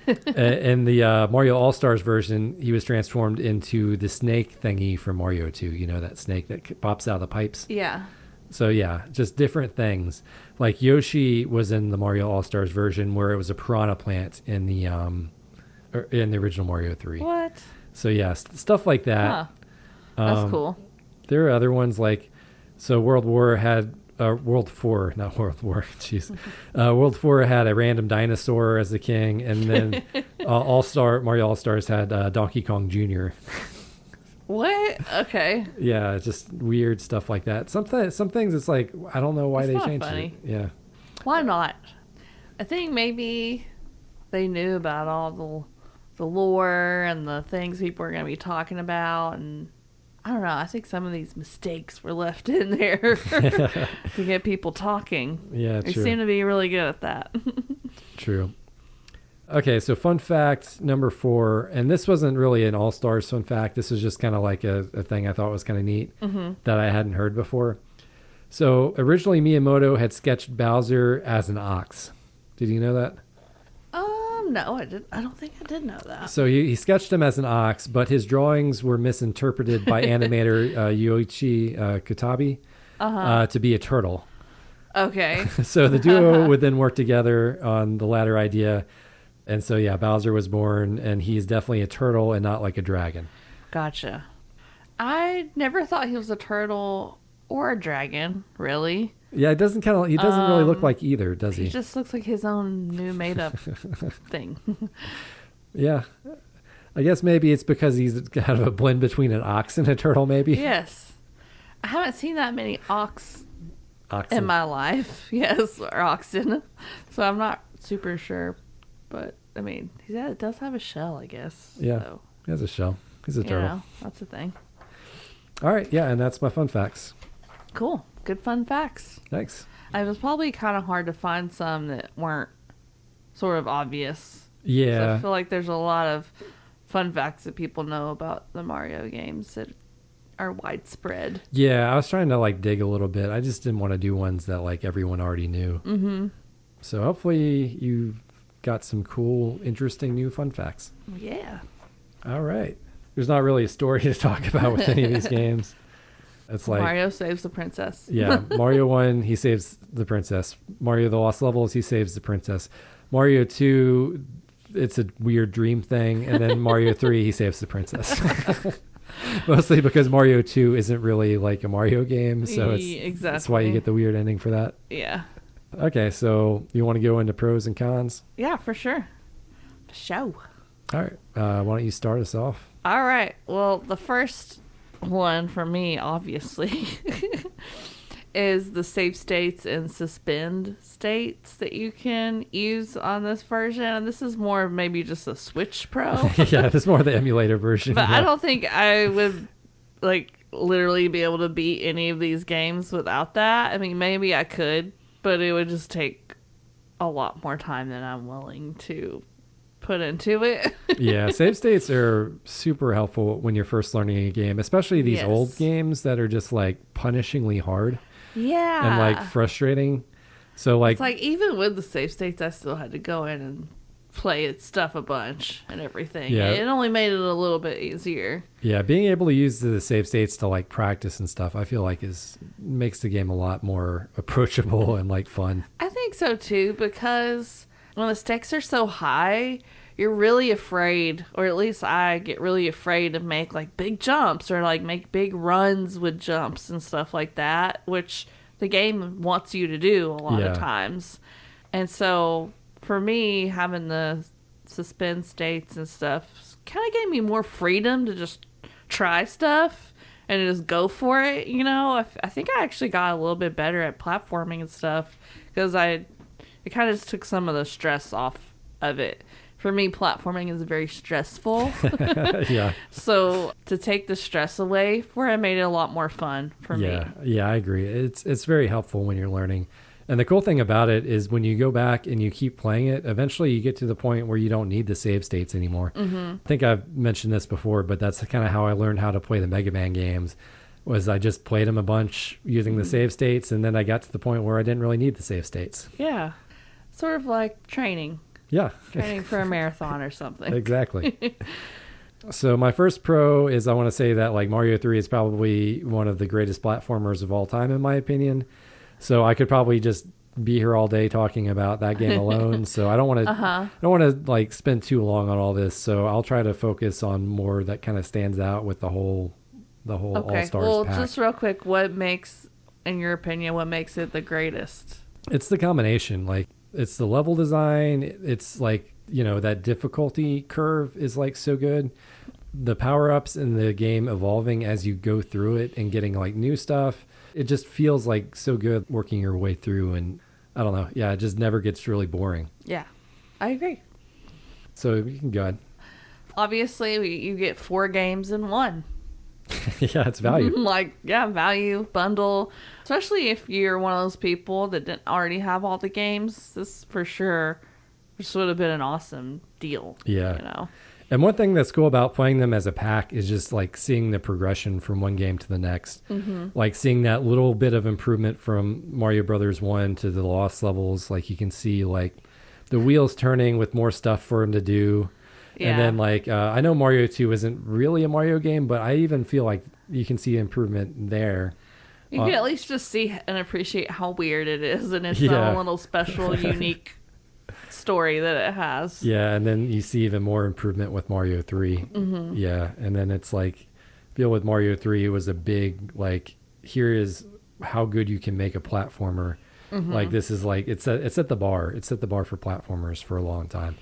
S2: In the Mario All-Stars version, he was transformed into the snake thingy from Mario 2. You know, that snake that pops out of the pipes?
S1: Yeah.
S2: So yeah, just different things. Like Yoshi was in the Mario All-Stars version where it was a piranha plant in the original Mario 3.
S1: What?
S2: So yeah, stuff like that.
S1: Huh. That's cool.
S2: There are other ones like, so World 4, World 4 had a random dinosaur as the king, and then Mario All-Stars had Donkey Kong Jr.
S1: What? Okay.
S2: Yeah, just weird stuff like that. Some things it's like, I don't know why they changed it. Yeah.
S1: Why not? I think maybe they knew about all the lore and the things people were going to be talking about, and I don't know. I think some of these mistakes were left in there to get people talking.
S2: Yeah,
S1: they
S2: true.
S1: seem to be really good at that.
S2: True. Okay, so fun fact number 4, and this wasn't really an All-Stars fun fact. This was just kind of like a thing I thought was kind of neat that I hadn't heard before. So originally Miyamoto had sketched Bowser as an ox. Did you know that?
S1: No, I didn't. I don't think I did know that.
S2: So he sketched him as an ox, but his drawings were misinterpreted by animator Yoichi Katabi to be a turtle.
S1: Okay.
S2: So the duo would then work together on the latter idea. And so, yeah, Bowser was born, and he's definitely a turtle and not like a dragon.
S1: Gotcha. I never thought he was a turtle or a dragon, really.
S2: Yeah, he doesn't really look like either, does he?
S1: He just looks like his own new made-up thing.
S2: Yeah. I guess maybe it's because he's kind of a blend between an ox and a turtle, maybe.
S1: Yes. I haven't seen that many oxen in my life. Yes, or oxen. So I'm not super sure. But, I mean, it does have a shell, I guess.
S2: Yeah,
S1: so.
S2: He has a shell. He's a turtle.
S1: Yeah, that's the thing.
S2: All right, yeah, and that's my fun facts.
S1: Cool. Good fun facts.
S2: Thanks.
S1: It was probably kind of hard to find some that weren't sort of obvious.
S2: Yeah.
S1: So I feel like there's a lot of fun facts that people know about the Mario games that are widespread.
S2: Yeah, I was trying to dig a little bit. I just didn't want to do ones that everyone already knew. Mm-hmm. So hopefully you got some cool, interesting new fun facts.
S1: Yeah.
S2: All right. There's not really a story to talk about with any of these games. It's
S1: Mario saves the princess.
S2: Yeah, Mario 1, he saves the princess. Mario the Lost Levels, he saves the princess. Mario 2, it's a weird dream thing. And then Mario 3, he saves the princess. Mostly because Mario 2 isn't really like a Mario game. So that's why you get the weird ending for that.
S1: Yeah.
S2: Okay, so you want to go into pros and cons?
S1: Yeah, for sure. For sure.
S2: All right. Why don't you start us off?
S1: All right. Well, the first one for me, obviously, is the save states and suspend states that you can use on this version. And this is more of maybe just a Switch Pro.
S2: Yeah, this is more the emulator version.
S1: But yeah. I don't think I would literally be able to beat any of these games without that. I mean, maybe I could, but it would just take a lot more time than I'm willing to put into it.
S2: Yeah, save states are super helpful when you're first learning a game, especially these old games that are just punishingly hard.
S1: Yeah.
S2: And frustrating. So
S1: it's even with the save states, I still had to go in and play stuff a bunch and everything. Yeah. It only made it a little bit easier.
S2: Yeah, being able to use the save states to practice and stuff, I feel makes the game a lot more approachable and fun.
S1: I think so too, because when the stakes are so high, you're really afraid, or at least I get really afraid to make big jumps or make big runs with jumps and stuff like that, which the game wants you to do a lot of times. And so for me, having the suspend states and stuff kind of gave me more freedom to just try stuff and just go for it. I think I actually got a little bit better at platforming and stuff because it kind of just took some of the stress off of it. For me, platforming is very stressful.
S2: Yeah.
S1: So to take the stress away for it made it a lot more fun for me.
S2: Yeah, I agree. It's very helpful when you're learning. And the cool thing about it is when you go back and you keep playing it, eventually you get to the point where you don't need the save states anymore. Mm-hmm. I think I've mentioned this before, but that's kind of how I learned how to play the Mega Man games. Was I just played them a bunch using the save states, and then I got to the point where I didn't really need the save states.
S1: Yeah. Sort of like training.
S2: Yeah.
S1: Training for a marathon or something.
S2: Exactly. So my first pro is I want to say that Mario 3 is probably one of the greatest platformers of all time, in my opinion. So I could probably just be here all day talking about that game alone. So I don't want to I don't want to spend too long on all this. So I'll try to focus on more that kind of stands out with the whole All-Stars pack.
S1: Just real quick, in your opinion, what makes it the greatest?
S2: It's the combination. It's the level design. It's that difficulty curve is so good. The power-ups in the game evolving as you go through it and getting new stuff. It just feels so good working your way through, and I don't know. Yeah, it just never gets really boring. Yeah,
S1: I agree.
S2: So you can go ahead.
S1: Obviously, you get 4 games in one.
S2: Yeah, it's value.
S1: Value, bundle. Especially if you're one of those people that didn't already have all the games. This, for sure, just would have been an awesome deal.
S2: Yeah. And one thing that's cool about playing them as a pack is just seeing the progression from one game to the next. Mm-hmm. Seeing that little bit of improvement from Mario Brothers 1 to the Lost Levels. You can see the wheels turning with more stuff for him to do. Yeah. And then like I know Mario 2 isn't really a Mario game, but I even feel like you can see improvement there.
S1: You can at least just see and appreciate how weird it is and its own little special, unique story that it has.
S2: Yeah, and then you see even more improvement with Mario 3. Mm-hmm. Yeah, and then it's like, I feel with Mario 3, it was a big, like, here is how good you can make a platformer. Mm-hmm. Like, this is like, it's at the bar. It's at the bar for platformers for a long time.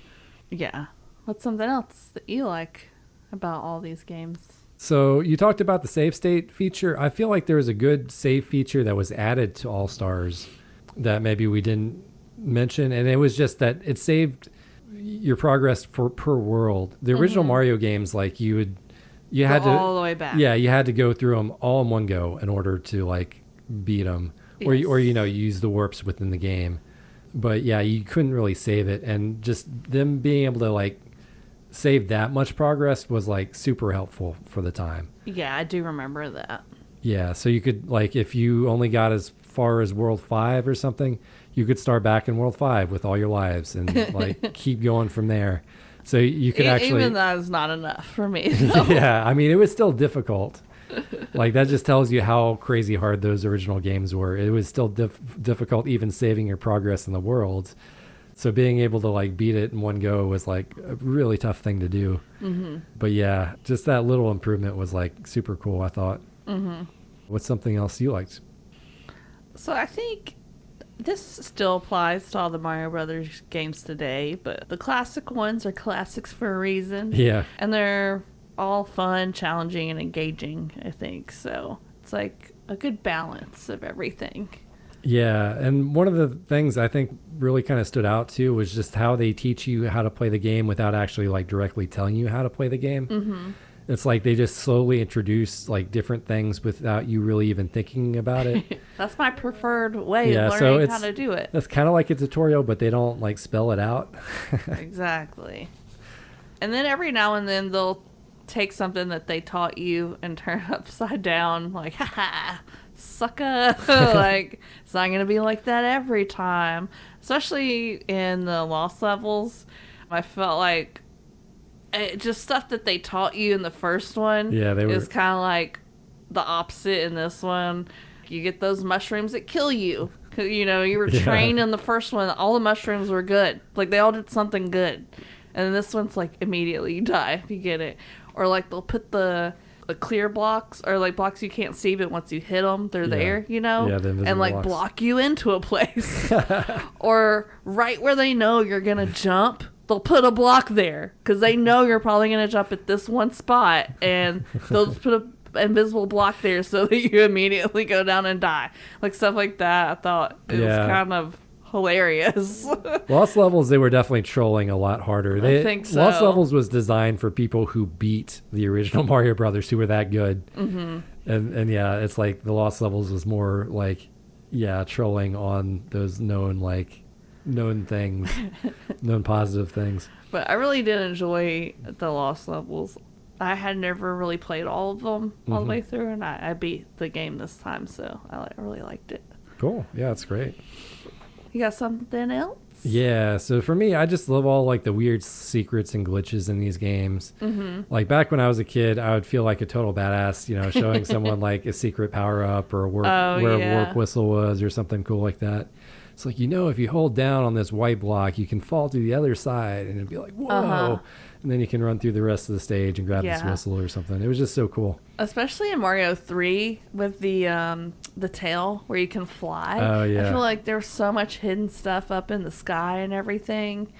S1: Yeah. What's something else that you like about all these games?
S2: So you talked about the save state feature. I feel like there was a good save feature that was added to All Stars that maybe we didn't mention, and it was just that it saved your progress per world. The original Mario games, like you had to
S1: all the way back.
S2: Yeah, you had to go through them all in one go in order to like beat them, yes. or you know, use the warps within the game. But yeah, you couldn't really save it, and just them being able to like save that much progress was like super helpful for the time.
S1: Yeah, I do remember that.
S2: Yeah, so you could like, if you only got as far as World 5 or something, you could start back in World 5 with all your lives and like keep going from there. So you could actually...
S1: Even that is not enough for me, though.
S2: Yeah, I mean, it was still difficult. Like, that just tells you how crazy hard those original games were. It was still difficult even saving your progress in the world. So being able to like beat it in one go was like a really tough thing to do. Mm-hmm. But yeah, just that little improvement was like super cool, I thought. Mm-hmm. What's something else you liked?
S1: So I think this still applies to all the Mario Brothers games today, but the classic ones are classics for a reason.
S2: Yeah.
S1: And they're all fun, challenging, and engaging, I think. So it's like a good balance of everything.
S2: Yeah, and one of the things I think really kind of stood out too was just how they teach you how to play the game without actually like directly telling you how to play the game. Mm-hmm. It's like they just slowly introduce like different things without you really even thinking about it.
S1: That's my preferred way of learning how to do it.
S2: It's kind of like a tutorial, but they don't like spell it out.
S1: Exactly. And then every now and then they'll take something that they taught you and turn it upside down, like, haha, sucker. Like, it's not going to be like that every time. Especially in the lost levels. I felt like just stuff that they taught you in the first one is kind of like the opposite in this one. You get those mushrooms that kill you. You know, you were trained in the first one. All the mushrooms were good. Like, they all did something good. And then this one's like, immediately you die if you get it. Or like, they'll put the clear blocks, or like blocks you can't see, but once you hit them, they're there, you know?
S2: Yeah,
S1: and like
S2: blocks.
S1: block you into a place. Or right where they know you're going to jump, they'll put a block there because they know you're probably going to jump at this one spot, and they'll just put an invisible block there so that you immediately go down and die. Like stuff like that. I thought it was kind of hilarious.
S2: Lost Levels, they were definitely trolling a lot harder.
S1: I think so.
S2: Lost Levels was designed for people who beat the original Mario Brothers, who were that good. Mm-hmm. And yeah, it's like the Lost Levels was more like, trolling on those known things, known positive things. But
S1: I really did enjoy the Lost Levels. I had never really played all of them all the way through, and I beat the game this time, so I really liked it.
S2: Cool. Yeah, it's great.
S1: You got something else?
S2: Yeah, so for me, I just love all like the weird secrets and glitches in these games. Mm-hmm. Like back when I was a kid, I would feel like a total badass, you know, showing someone like a secret power up or where a warp whistle was or something cool like that. It's like, you know, if you hold down on this white block, you can fall to the other side, and it'd be like, whoa. Uh-huh. And then you can run through the rest of the stage and grab this whistle or something. It was just so cool. Especially in Mario 3 with the tail where you can fly. Oh, yeah. I feel like there's so much hidden stuff up in the sky and everything,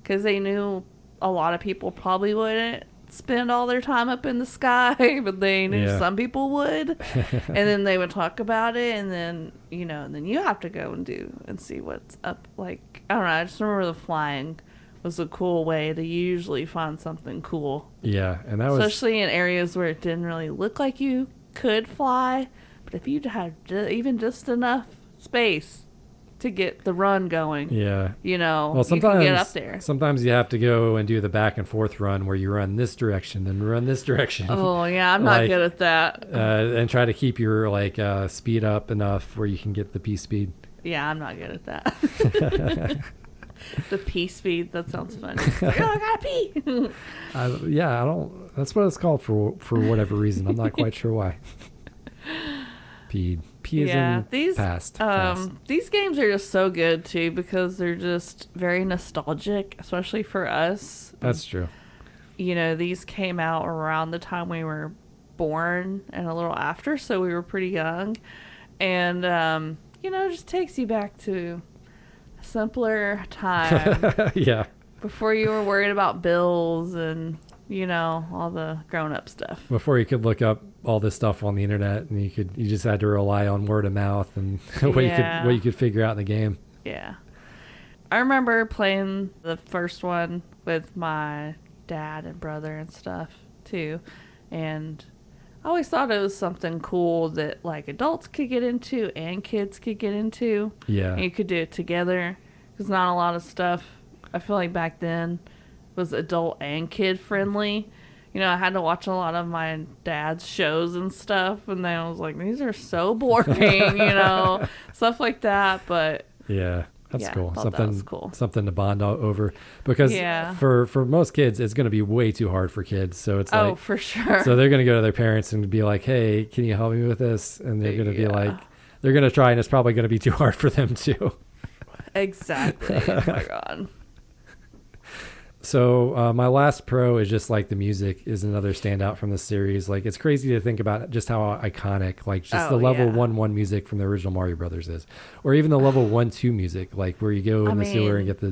S2: because they knew a lot of people probably wouldn't spend all their time up in the sky, but they knew some people would. And then they would talk about it, and then, you know, and then you have to go and see what's up. Like, I don't know, I just remember the flying was a cool way to usually find something cool. Yeah, and that was especially in areas where it didn't really look like you could fly, but if you had even just enough space to get the run going, you know, well, sometimes, you can get up there. Sometimes you have to go and do the back and forth run where you run this direction and run this direction. Oh yeah, I'm not good at that. And try to keep your speed up enough where you can get the P speed. Yeah, I'm not good at that.
S1: The pee speed, that sounds funny. Like, oh, I gotta pee.
S2: I don't. That's what it's called for whatever reason. I'm not quite sure why. Pee is in past.
S1: These games are just so good too because they're just very nostalgic, especially for us.
S2: That's true.
S1: You know, these came out around the time we were born and a little after, so we were pretty young. And, you know, it just takes you back to a simpler time.
S2: Yeah.
S1: Before you were worried about bills and, you know, all the grown-up stuff.
S2: Before you could look up all this stuff on the internet, and you just had to rely on word of mouth and what you could figure out in the game.
S1: Yeah. I remember playing the first one with my dad and brother and stuff too, and I always thought it was something cool that like adults could get into and kids could get into.
S2: Yeah.
S1: And you could do it together because not a lot of stuff I feel like back then was adult and kid friendly. You know, I had to watch a lot of my dad's shows and stuff, and then I was like, these are so boring, you know, stuff like that. But
S2: yeah, that's cool.
S1: That was cool.
S2: Something to bond over, because for most kids, it's going to be way too hard for kids. So it's like,
S1: for sure.
S2: So they're going to go to their parents and be like, hey, can you help me with this? And they're going to be like, they're going to try, and it's probably going to be too hard for them too.
S1: Exactly. Oh my God.
S2: So my last pro is just like the music is another standout from the series. Like, it's crazy to think about just how iconic, like just the level 1-1 music from the original Mario Brothers is, or even the level 1-2 music, like where you go in the sewer and get the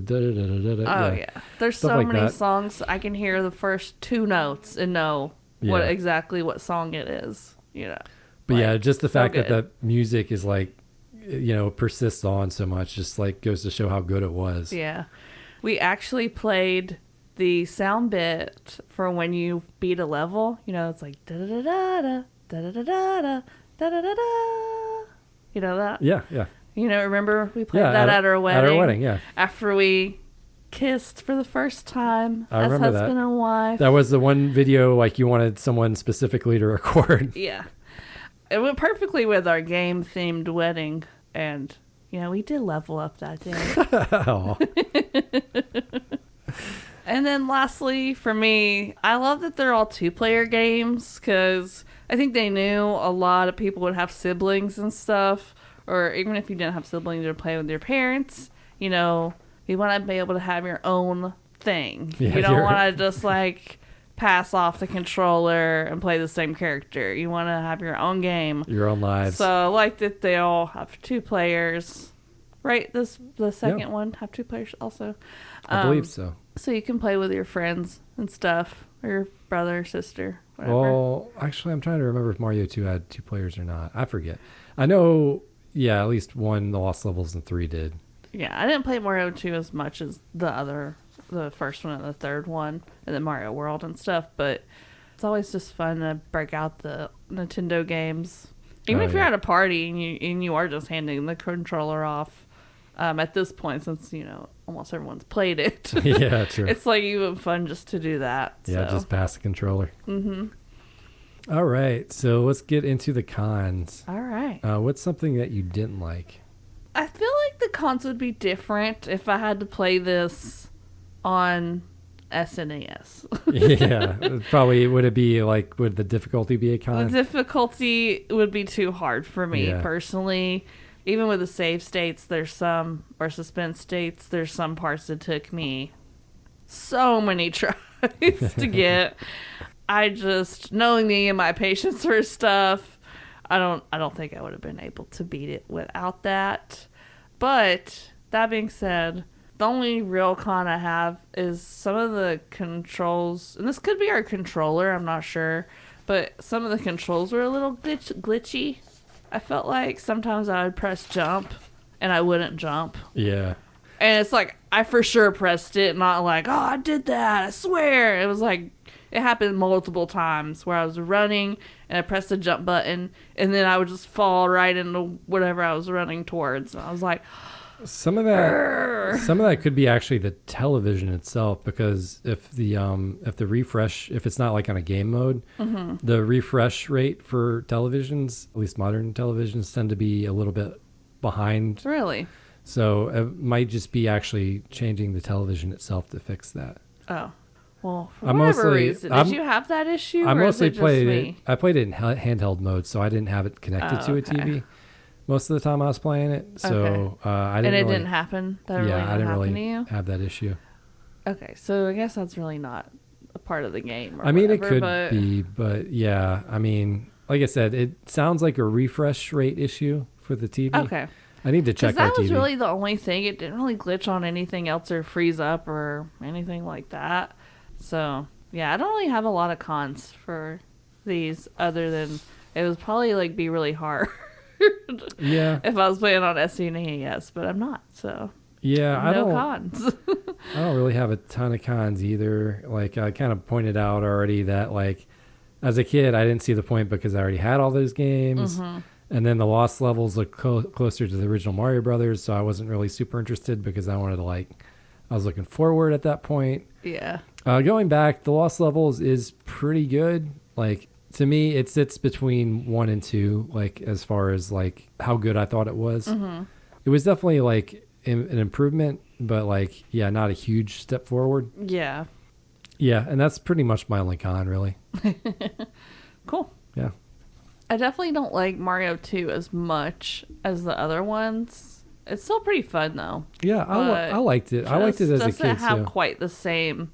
S1: There's
S2: stuff
S1: so
S2: like
S1: many
S2: that.
S1: songs I can hear the first 2 notes and know what song it is, you know.
S2: But just the fact that the music is like, you know, persists on so much, just like goes to show how good it was.
S1: Yeah. We actually played the sound bit for when you beat a level. You know, it's like da-da-da-da-da, da-da-da-da-da, da-da-da-da. You know that?
S2: Yeah.
S1: You know, remember we played that at our wedding?
S2: At our wedding, yeah.
S1: After we kissed for the first time
S2: as
S1: husband and wife.
S2: That was the one video, like, you wanted someone specifically to record.
S1: Yeah. It went perfectly with our game-themed wedding, and... you know, we did level up that day. And then lastly, for me, I love that they're all 2-player games because I think they knew a lot of people would have siblings and stuff. Or even if you didn't have siblings, you'd play with your parents. You know, you want to be able to have your own thing. Yeah, you don't want to just like pass off the controller and play the same character. You want to have your own game.
S2: Your own lives.
S1: So I like that they all have 2 players. Right? The second one have 2 players also.
S2: I believe so.
S1: So you can play with your friends and stuff. Or your brother or sister. Whatever.
S2: Well, actually, I'm trying to remember if Mario 2 had 2 players or not. I forget. I know, at least one, the Lost Levels, and 3 did.
S1: Yeah, I didn't play Mario 2 as much as the first one and the third one, and then Mario World and stuff, but it's always just fun to break out the Nintendo games. Even if you're at a party and you are just handing the controller off, at this point, since, you know, almost everyone's played it.
S2: Yeah, true.
S1: It's like even fun just to do that.
S2: Yeah,
S1: so.
S2: Just pass the controller.
S1: Mm-hmm.
S2: All right, so let's get into the cons.
S1: All right.
S2: What's something that you didn't like?
S1: I feel like the cons would be different if I had to play this on SNES.
S2: Yeah, probably. Would the difficulty be a con?
S1: The difficulty would be too hard for me personally. Even with the save states, or suspense states, there's some parts that took me so many tries to get. I just, knowing me and my patience for stuff, I don't think I would have been able to beat it without that. But that being said, the only real con I have is some of the controls, and this could be our controller, I'm not sure, but some of the controls were a little glitchy. I felt like sometimes I would press jump and I wouldn't jump.
S2: Yeah.
S1: And it's like, I for sure pressed it, not like, oh, I did that, I swear. It was like, it happened multiple times where I was running and I pressed the jump button and then I would just fall right into whatever I was running towards. And I was like,
S2: some of that could be actually the television itself, because if the refresh, if it's not like on a game mode, the refresh rate for televisions, at least modern televisions, tend to be a little bit behind.
S1: Really?
S2: So it might just be actually changing the television itself to fix that.
S1: Oh. Well, for whatever reason, did you have that issue?
S2: I mostly
S1: played it.
S2: I played it in handheld mode, so I didn't have it connected to a TV most of the time I was playing it. So I didn't. And
S1: it didn't happen. That really
S2: I didn't really
S1: to you?
S2: have that issue.
S1: Okay, so I guess that's really not a part of the game.
S2: I mean, it could be, but yeah, I mean, like I said, it sounds like a refresh rate issue for the TV.
S1: Okay.
S2: I need to check
S1: that
S2: TV.
S1: was really the only thing. It didn't really glitch on anything else or freeze up or anything like that. So, yeah, I don't really have a lot of cons for these other than it would probably like be really hard.
S2: Yeah.
S1: If I was playing on SNES, but I'm not, so.
S2: Yeah,
S1: no cons.
S2: I don't really have a ton of cons either. Like I kind of pointed out already that like as a kid I didn't see the point because I already had all those games. Mm-hmm. And then the lost levels look closer to the original Mario Brothers, so I wasn't really super interested because I wanted to I was looking forward at that point.
S1: Yeah.
S2: Going back, the lost levels is pretty good. Like to me, it sits between 1 and 2. Like as far as like how good I thought it was. Mm-hmm. It was definitely like an improvement, but like not a huge step forward.
S1: Yeah.
S2: Yeah, and that's pretty much my only con, really.
S1: Cool.
S2: Yeah.
S1: I definitely don't like Mario 2 as much as the other ones. It's still pretty fun, though.
S2: Yeah, I liked it. I liked it as a kid, too. It doesn't
S1: have quite the same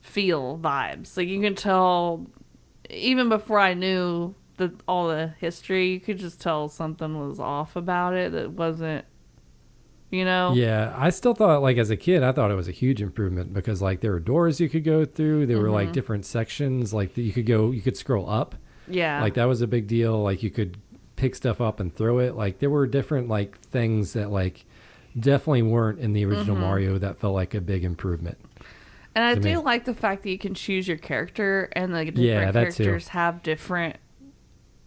S1: feel vibes. Like, you can tell, even before I knew all the history, you could just tell something was off about it. That wasn't, Yeah,
S2: I still thought, like, as a kid, I thought it was a huge improvement because, like, there were doors you could go through. There were, like, different sections, like, that you could scroll up.
S1: Yeah.
S2: Like, that was a big deal. Like, you could pick stuff up and throw it. Like, there were different, like, things that, like, definitely weren't in the original Mario that felt like a big improvement.
S1: And I do like the fact that you can choose your character and the different characters have different,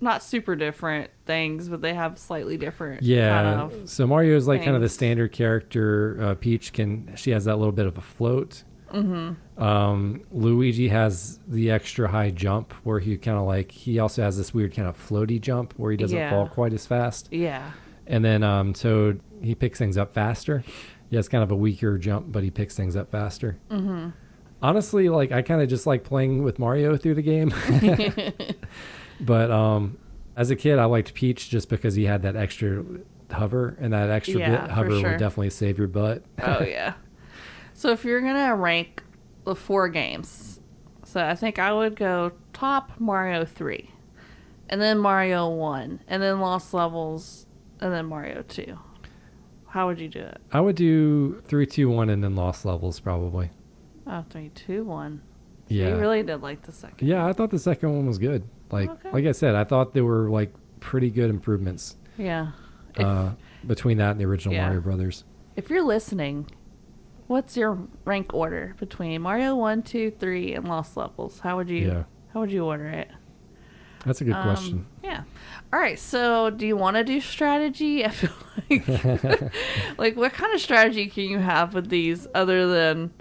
S1: not super different things, but they have slightly different kind of
S2: so Mario is like
S1: things.
S2: Kind of the standard character. Peach she has that little bit of a float. Mm-hmm. Luigi has the extra high jump where he kind of he also has this weird kind of floaty jump where he doesn't fall quite as fast.
S1: Yeah.
S2: And then Toad, he picks things up faster. He has kind of a weaker jump, but he picks things up faster. Mm-hmm. Honestly, like I kind of just like playing with Mario through the game. But as a kid, I liked Peach just because he had that extra hover, and that extra bit hover would definitely save your butt.
S1: Oh, yeah. So if you're going to rank the 4 games, so I think I would go top Mario 3, and then Mario 1, and then Lost Levels, and then Mario 2. How would you do it?
S2: I would do 3, 2, 1, and then Lost Levels probably.
S1: Oh, 3, 2, 1. So
S2: yeah.
S1: You really did like the second.
S2: Yeah, I thought the second one was good. Like I said, I thought there were like pretty good improvements.
S1: Yeah.
S2: Between that and the original Mario Brothers.
S1: If you're listening, what's your rank order between Mario 1, 2, 3, and Lost Levels? How would you order it?
S2: That's a good question.
S1: Yeah. All right. So, do you want to do strategy? I feel like, like, what kind of strategy can you have with these other than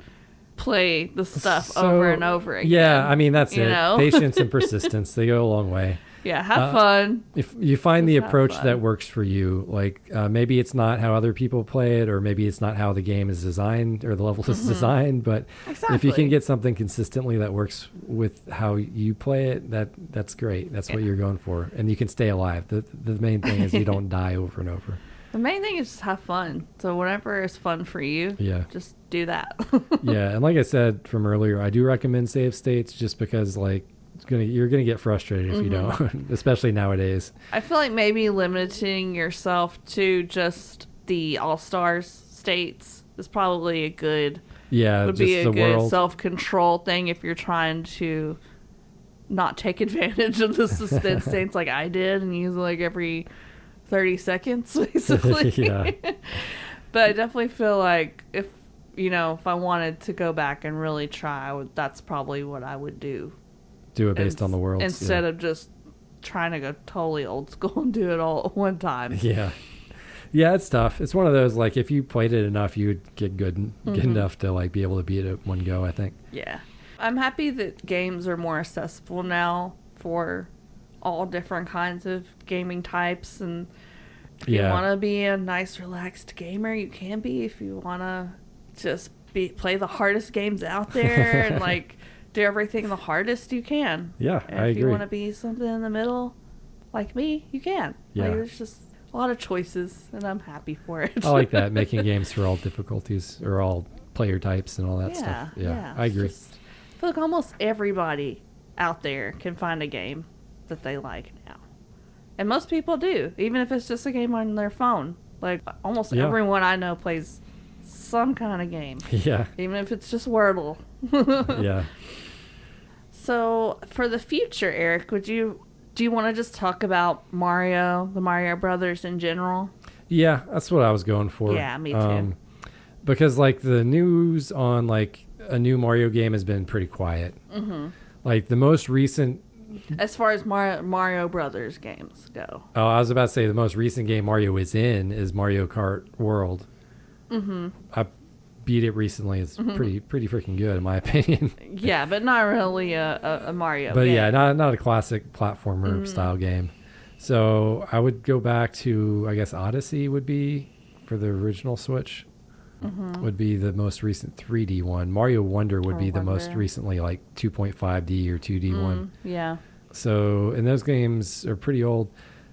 S1: play the stuff over and over again?
S2: Yeah, I mean, that's it. Patience and persistence, they go a long way.
S1: Yeah, have fun.
S2: If you find the approach that works for you, like maybe it's not how other people play it, or maybe it's not how the game is designed or the level is designed, but if you can get something consistently that works with how you play it, that's great. That's what you're going for. And you can stay alive. The main thing is you don't die over and over.
S1: The main thing is just have fun. So whatever is fun for you, just do that.
S2: Yeah, and like I said from earlier, I do recommend save states just because like you're gonna get frustrated if you don't, especially nowadays.
S1: I feel like maybe limiting yourself to just the All-Stars states is probably a good would be a good self-control thing if you're trying to not take advantage of the suspense states like I did and use like every 30 seconds basically.
S2: Yeah.
S1: But I definitely feel like if I wanted to go back and really try, that's probably what I would do.
S2: Do it based on the world
S1: instead of just trying to go totally old school and do it all at one time.
S2: Yeah, it's tough. It's one of those like if you played it enough, you would get good enough to like be able to beat it at one go. I think.
S1: Yeah, I'm happy that games are more accessible now for all different kinds of gaming types, and If you want to be a nice, relaxed gamer, you can be. If you want to just play the hardest games out there and like do everything the hardest you can.
S2: Yeah,
S1: and
S2: I agree.
S1: If you want to be something in the middle, like me, you can.
S2: Yeah.
S1: Like, there's just a lot of choices, and I'm happy for it.
S2: I like that, making games for all difficulties or all player types and all that stuff. Yeah, I agree.
S1: I feel like almost everybody out there can find a game that they like now. And most people do, even if it's just a game on their phone. Like, almost everyone I know plays some kind of game.
S2: Yeah.
S1: Even if it's just Wordle.
S2: Yeah.
S1: So, for the future, Eric, do you want to just talk about the Mario Brothers in general?
S2: Yeah, that's what I was going for.
S1: Yeah, me too.
S2: Because, like, the news on, like, a new Mario game has been pretty quiet. Mm-hmm. Like, the most recent...
S1: As far as Mario Brothers games go.
S2: Oh, I was about to say the most recent game Mario is in is Mario Kart World. Mm-hmm. I beat it recently. It's pretty freaking good in my opinion.
S1: Yeah, but not really a Mario
S2: but
S1: game.
S2: Yeah, not a classic platformer style game. So I would go back to, I guess, Odyssey would be for the original Switch. Would be the most recent 3D one. Mario Wonder would be the most recently, like 2.5D or 2D one.
S1: Yeah.
S2: So, and those games are pretty old.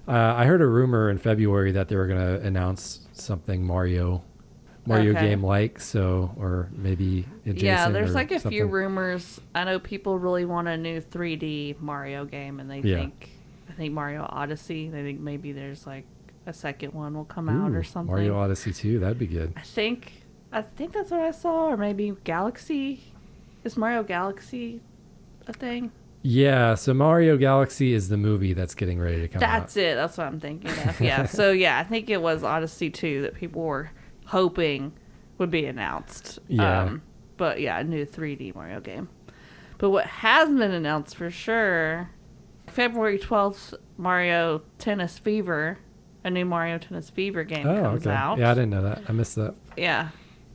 S2: I heard a rumor in February that they were going to announce something Mario game like, so, or maybe adjacent.
S1: Yeah, there's like a
S2: something.
S1: few rumors. I know people really want a new 3D Mario game, and I think Mario Odyssey. They think maybe there's like a second one will come out or something.
S2: Mario Odyssey 2, that'd be good.
S1: I think that's what I saw, or maybe Galaxy. Is Mario Galaxy a thing?
S2: Yeah, so Mario Galaxy is the movie that's getting ready to come out.
S1: That's it. That's what I'm thinking of. Yeah. So yeah, I think it was Odyssey 2 that people were hoping would be announced.
S2: Yeah.
S1: But yeah, a new 3D Mario game. But what has been announced for sure, February 12th, Mario Tennis Fever, a new Mario Tennis Fever game comes out.
S2: Yeah, I didn't know that. I missed that.
S1: Yeah.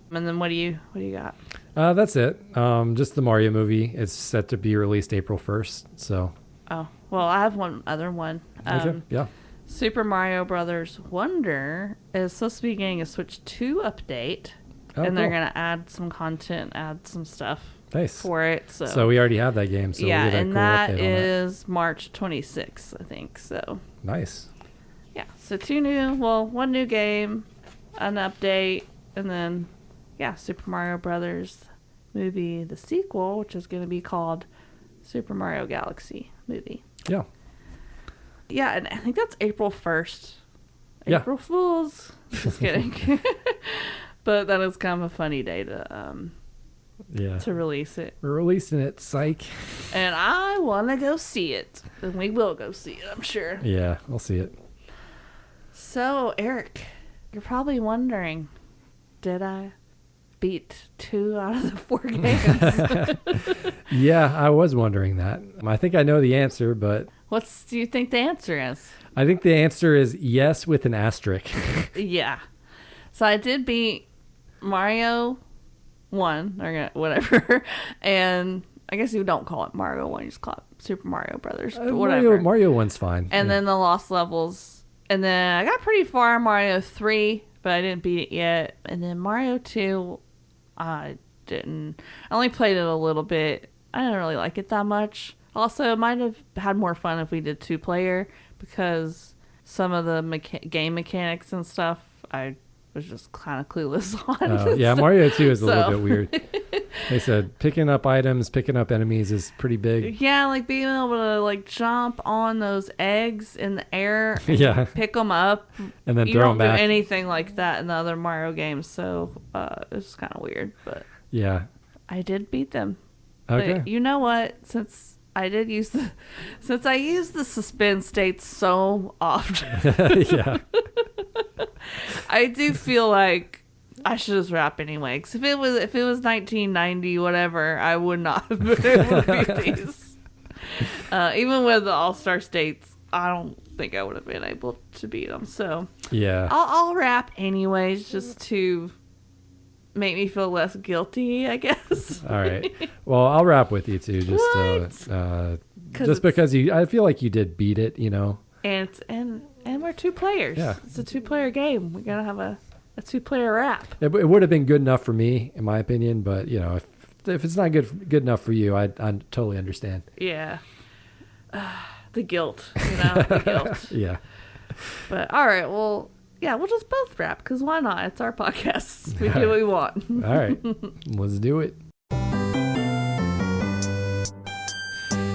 S1: And then what do you got?
S2: That's it. Just the Mario movie. It's set to be released April 1st. So.
S1: Oh, well, I have one other one.
S2: Okay. Yeah.
S1: Super Mario Brothers Wonder is supposed to be getting a Switch 2 update. They're going to add some content, add some stuff for it. So we
S2: already have that game. So
S1: yeah,
S2: we'll get a
S1: and
S2: cool
S1: that
S2: update
S1: is March 26th, I think. So
S2: nice.
S1: Yeah, so one new game, an update, and then, Super Mario Brothers movie, the sequel, which is going to be called Super Mario Galaxy movie.
S2: Yeah.
S1: Yeah, and I think that's April 1st.
S2: Yeah.
S1: April Fools. Just kidding. But that is kind of a funny day to release it.
S2: We're releasing it, psych.
S1: And I want to go see it. And we will go see it, I'm sure.
S2: Yeah, I'll see it.
S1: So, Eric, you're probably wondering, did I beat 2 out of the 4 games?
S2: Yeah, I was wondering that. I think I know the answer, but...
S1: What do you think the answer is?
S2: I think the answer is yes with an asterisk.
S1: Yeah. So I did beat Mario 1, or whatever, and I guess you don't call it Mario 1, you just call it Super Mario Brothers, but whatever.
S2: Mario 1's fine.
S1: And then the Lost Levels, and then I got pretty far in Mario 3, but I didn't beat it yet. And then Mario 2, I only played it a little bit. I didn't really like it that much. Also, I might have had more fun if we did 2-player, because some of the game mechanics and stuff, I was just kind of clueless on.
S2: Yeah, Mario 2 is a little bit weird. They said picking up items, picking up enemies is pretty big.
S1: Yeah, like being able to like jump on those eggs in the air and pick them up. And then throw them back. You don't do anything like that in the other Mario games, so it's kind of weird. But
S2: yeah,
S1: I did beat them.
S2: Okay.
S1: But you know what? Since I use the suspend state so often. Yeah. I do feel like I should just rap anyway. Because if it was 1990 whatever, I would not have been able to beat these. Even with the All-Star States, I don't think I would have been able to beat them. So
S2: yeah,
S1: I'll rap anyways, just to make me feel less guilty, I guess.
S2: All right. Well, I'll rap with you too, just because I feel like you did beat it, you know.
S1: And we're 2 players.
S2: Yeah.
S1: It's a 2-player game. We gotta have a 2-player rap.
S2: It would have been good enough for me, in my opinion, but if it's not good enough for you, I totally understand.
S1: Yeah. The guilt, the guilt.
S2: Yeah.
S1: But all right, well, yeah, we'll just both rap because why not? It's our podcast. We do what we want.
S2: All right, let's do it.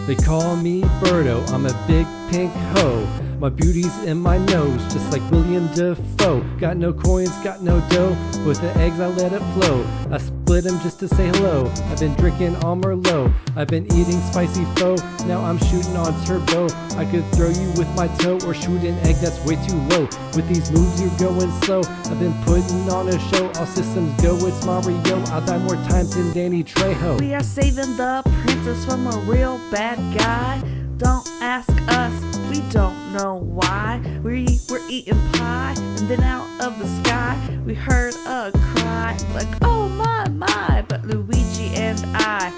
S2: They call me Birdo, I'm a big pink hoe. My beauty's in my nose, just like William Dafoe. Got no coins, got no dough. With the eggs, I let it flow. I split them just to say hello. I've been drinking all Merlot. I've been eating spicy pho. Now I'm shooting on turbo. I could throw you with my toe or shoot an egg that's way too low. With these moves, you're going slow. I've been putting on a show. All systems go, it's Mario. I'll die more times than Danny Trejo.
S1: We are saving the princess from a real bad guy. Don't ask us, we don't know why. We were eating pie, and then out of the sky, we heard a cry, like, oh my. But Luigi and I,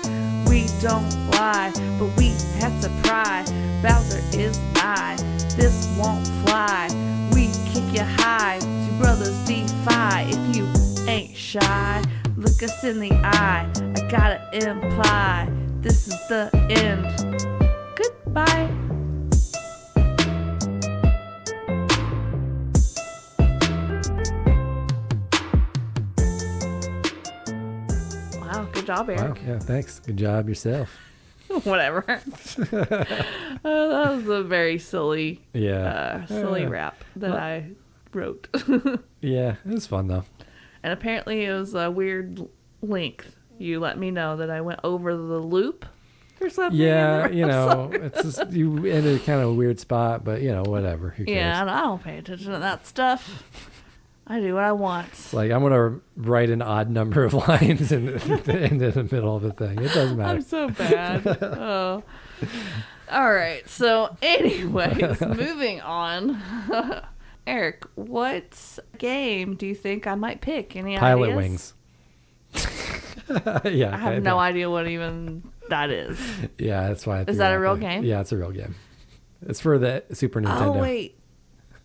S1: we don't lie, but we had to pry. Bowser is I, this won't fly. We kick you high, 2 brothers defy. If you ain't shy, look us in the eye. I gotta imply, this is the end. Goodbye. Wow, good job, Eric.
S2: Wow, yeah, thanks. Good job yourself.
S1: Whatever. That was a very silly, rap that I wrote.
S2: Yeah, it was fun though.
S1: And apparently it was a weird length. You let me know that I went over the loop or something.
S2: Yeah, it's just you ended kind of a weird spot, but whatever. Who cares?
S1: Yeah, and I don't pay attention to that stuff. I do what I want.
S2: It's like I'm gonna write an odd number of lines in the middle of the thing. It doesn't matter.
S1: I'm so bad. Oh. All right. So, anyways, moving on. Eric, what game do you think I might pick? Any
S2: Pilot
S1: ideas?
S2: Wings. Yeah,
S1: I have no idea what even that is.
S2: Yeah, that's why.
S1: Is that a real game?
S2: Yeah, it's a real game. It's for the Super Nintendo.
S1: Oh wait,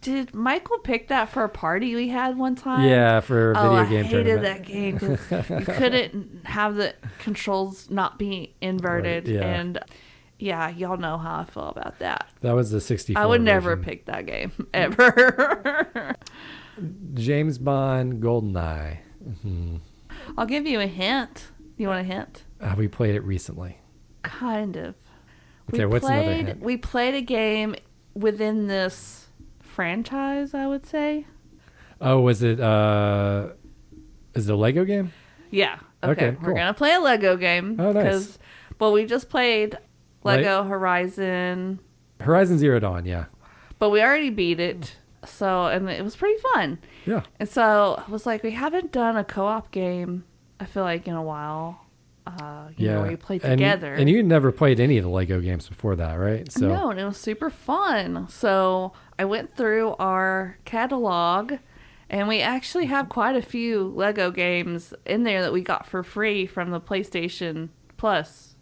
S1: did Michael pick that for a party we had one time?
S2: Yeah, for a video game
S1: I hated
S2: tournament.
S1: that game because you couldn't have the controls not be inverted,
S2: Right, yeah.
S1: and yeah, y'all know how I feel about that.
S2: That was the 64.
S1: I would never
S2: version.
S1: pick that game ever.
S2: James Bond GoldenEye. Mm-hmm.
S1: I'll give you a hint. You want a hint?
S2: We played it recently.
S1: Kind of.
S2: Okay, what's another hint?
S1: We played a game within this franchise, I would say.
S2: Oh, is it a Lego game?
S1: Yeah. Okay,
S2: cool.
S1: We're going to play a Lego game.
S2: Oh, nice.
S1: Well, we just played Lego Horizon.
S2: Horizon Zero Dawn, yeah.
S1: But we already beat it. So, and it was pretty fun.
S2: Yeah.
S1: And so I was like, we haven't done a co-op game, I feel like, in a while. Where we play together.
S2: And you never played any of the Lego games before that, right? So
S1: No, and it was super fun. So I went through our catalog, and we actually have quite a few Lego games in there that we got for free from the PlayStation Plus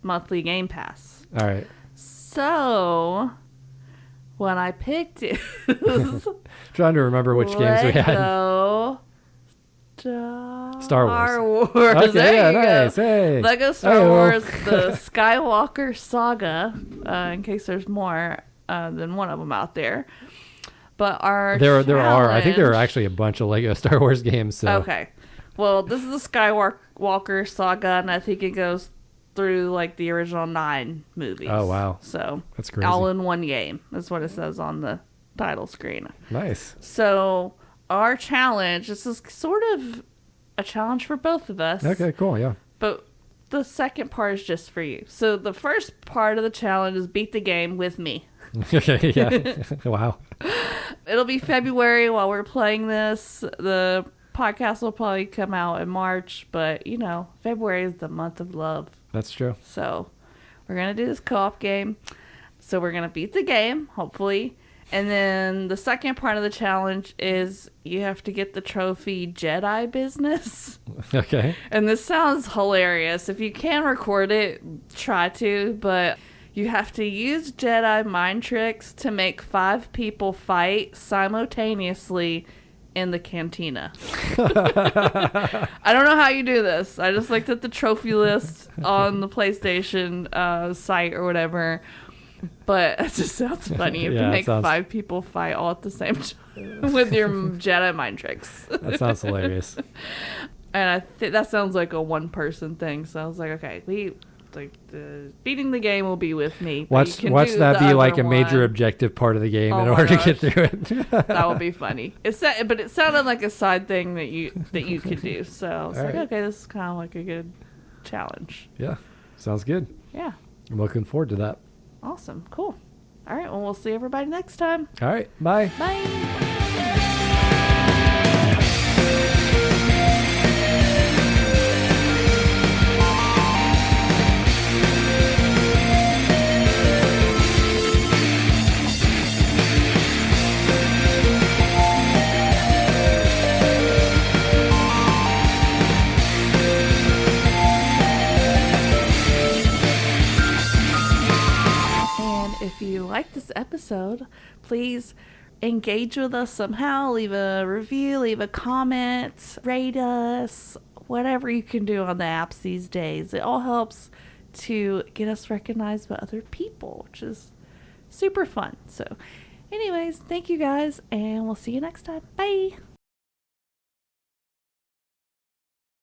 S1: monthly Game Pass.
S2: All right.
S1: So when I picked it,
S2: trying to remember which games we had.
S1: Star Wars.
S2: Okay,
S1: there you
S2: nice.
S1: go.
S2: Hey.
S1: Lego Star Wars, the Skywalker Saga, in case there's more than one of them out there. But there
S2: are. I think there are actually a bunch of Lego Star Wars games. So.
S1: Okay. Well, this is the Skywalker Saga, and I think it goes through like the original 9 movies.
S2: Oh, wow.
S1: So
S2: that's crazy.
S1: All in one game. That's what it says on the title screen.
S2: Nice.
S1: So our challenge, this is sort of a challenge for both of us.
S2: Okay, cool, yeah.
S1: But the second part is just for you. So the first part of the challenge is beat the game with me.
S2: Okay, yeah. Wow.
S1: It'll be February while we're playing this. The podcast will probably come out in March, but February is the month of love.
S2: That's true.
S1: So we're going to do this co-op game. So we're going to beat the game, hopefully. And then the second part of the challenge is you have to get the trophy Jedi business.
S2: Okay.
S1: And this sounds hilarious. If you can record it, try to. But You have to use Jedi mind tricks to make 5 people fight simultaneously in the cantina. I don't know how you do this. I just looked at the trophy list on the PlayStation site or whatever. But it just sounds funny. You have to make 5 people fight all at the same time with your Jedi mind tricks.
S2: That sounds hilarious.
S1: And I think that sounds like a one-person thing. So I was like, okay, beating the game will be with me.
S2: Watch that be like a major objective part of the game in order to get through it.
S1: That would be funny. But it sounded like a side thing that you could do. So I was like, okay, this is kind of like a good challenge.
S2: Yeah, sounds good.
S1: Yeah.
S2: I'm looking forward to that.
S1: Awesome. Cool. All right. Well, we'll see everybody next time.
S2: All right. Bye.
S1: Bye. If you like this episode, please engage with us somehow. Leave a review, leave a comment, rate us, whatever you can do on the apps these days. It all helps to get us recognized by other people, which is super fun. So anyways, thank you guys, and we'll see you next time. Bye.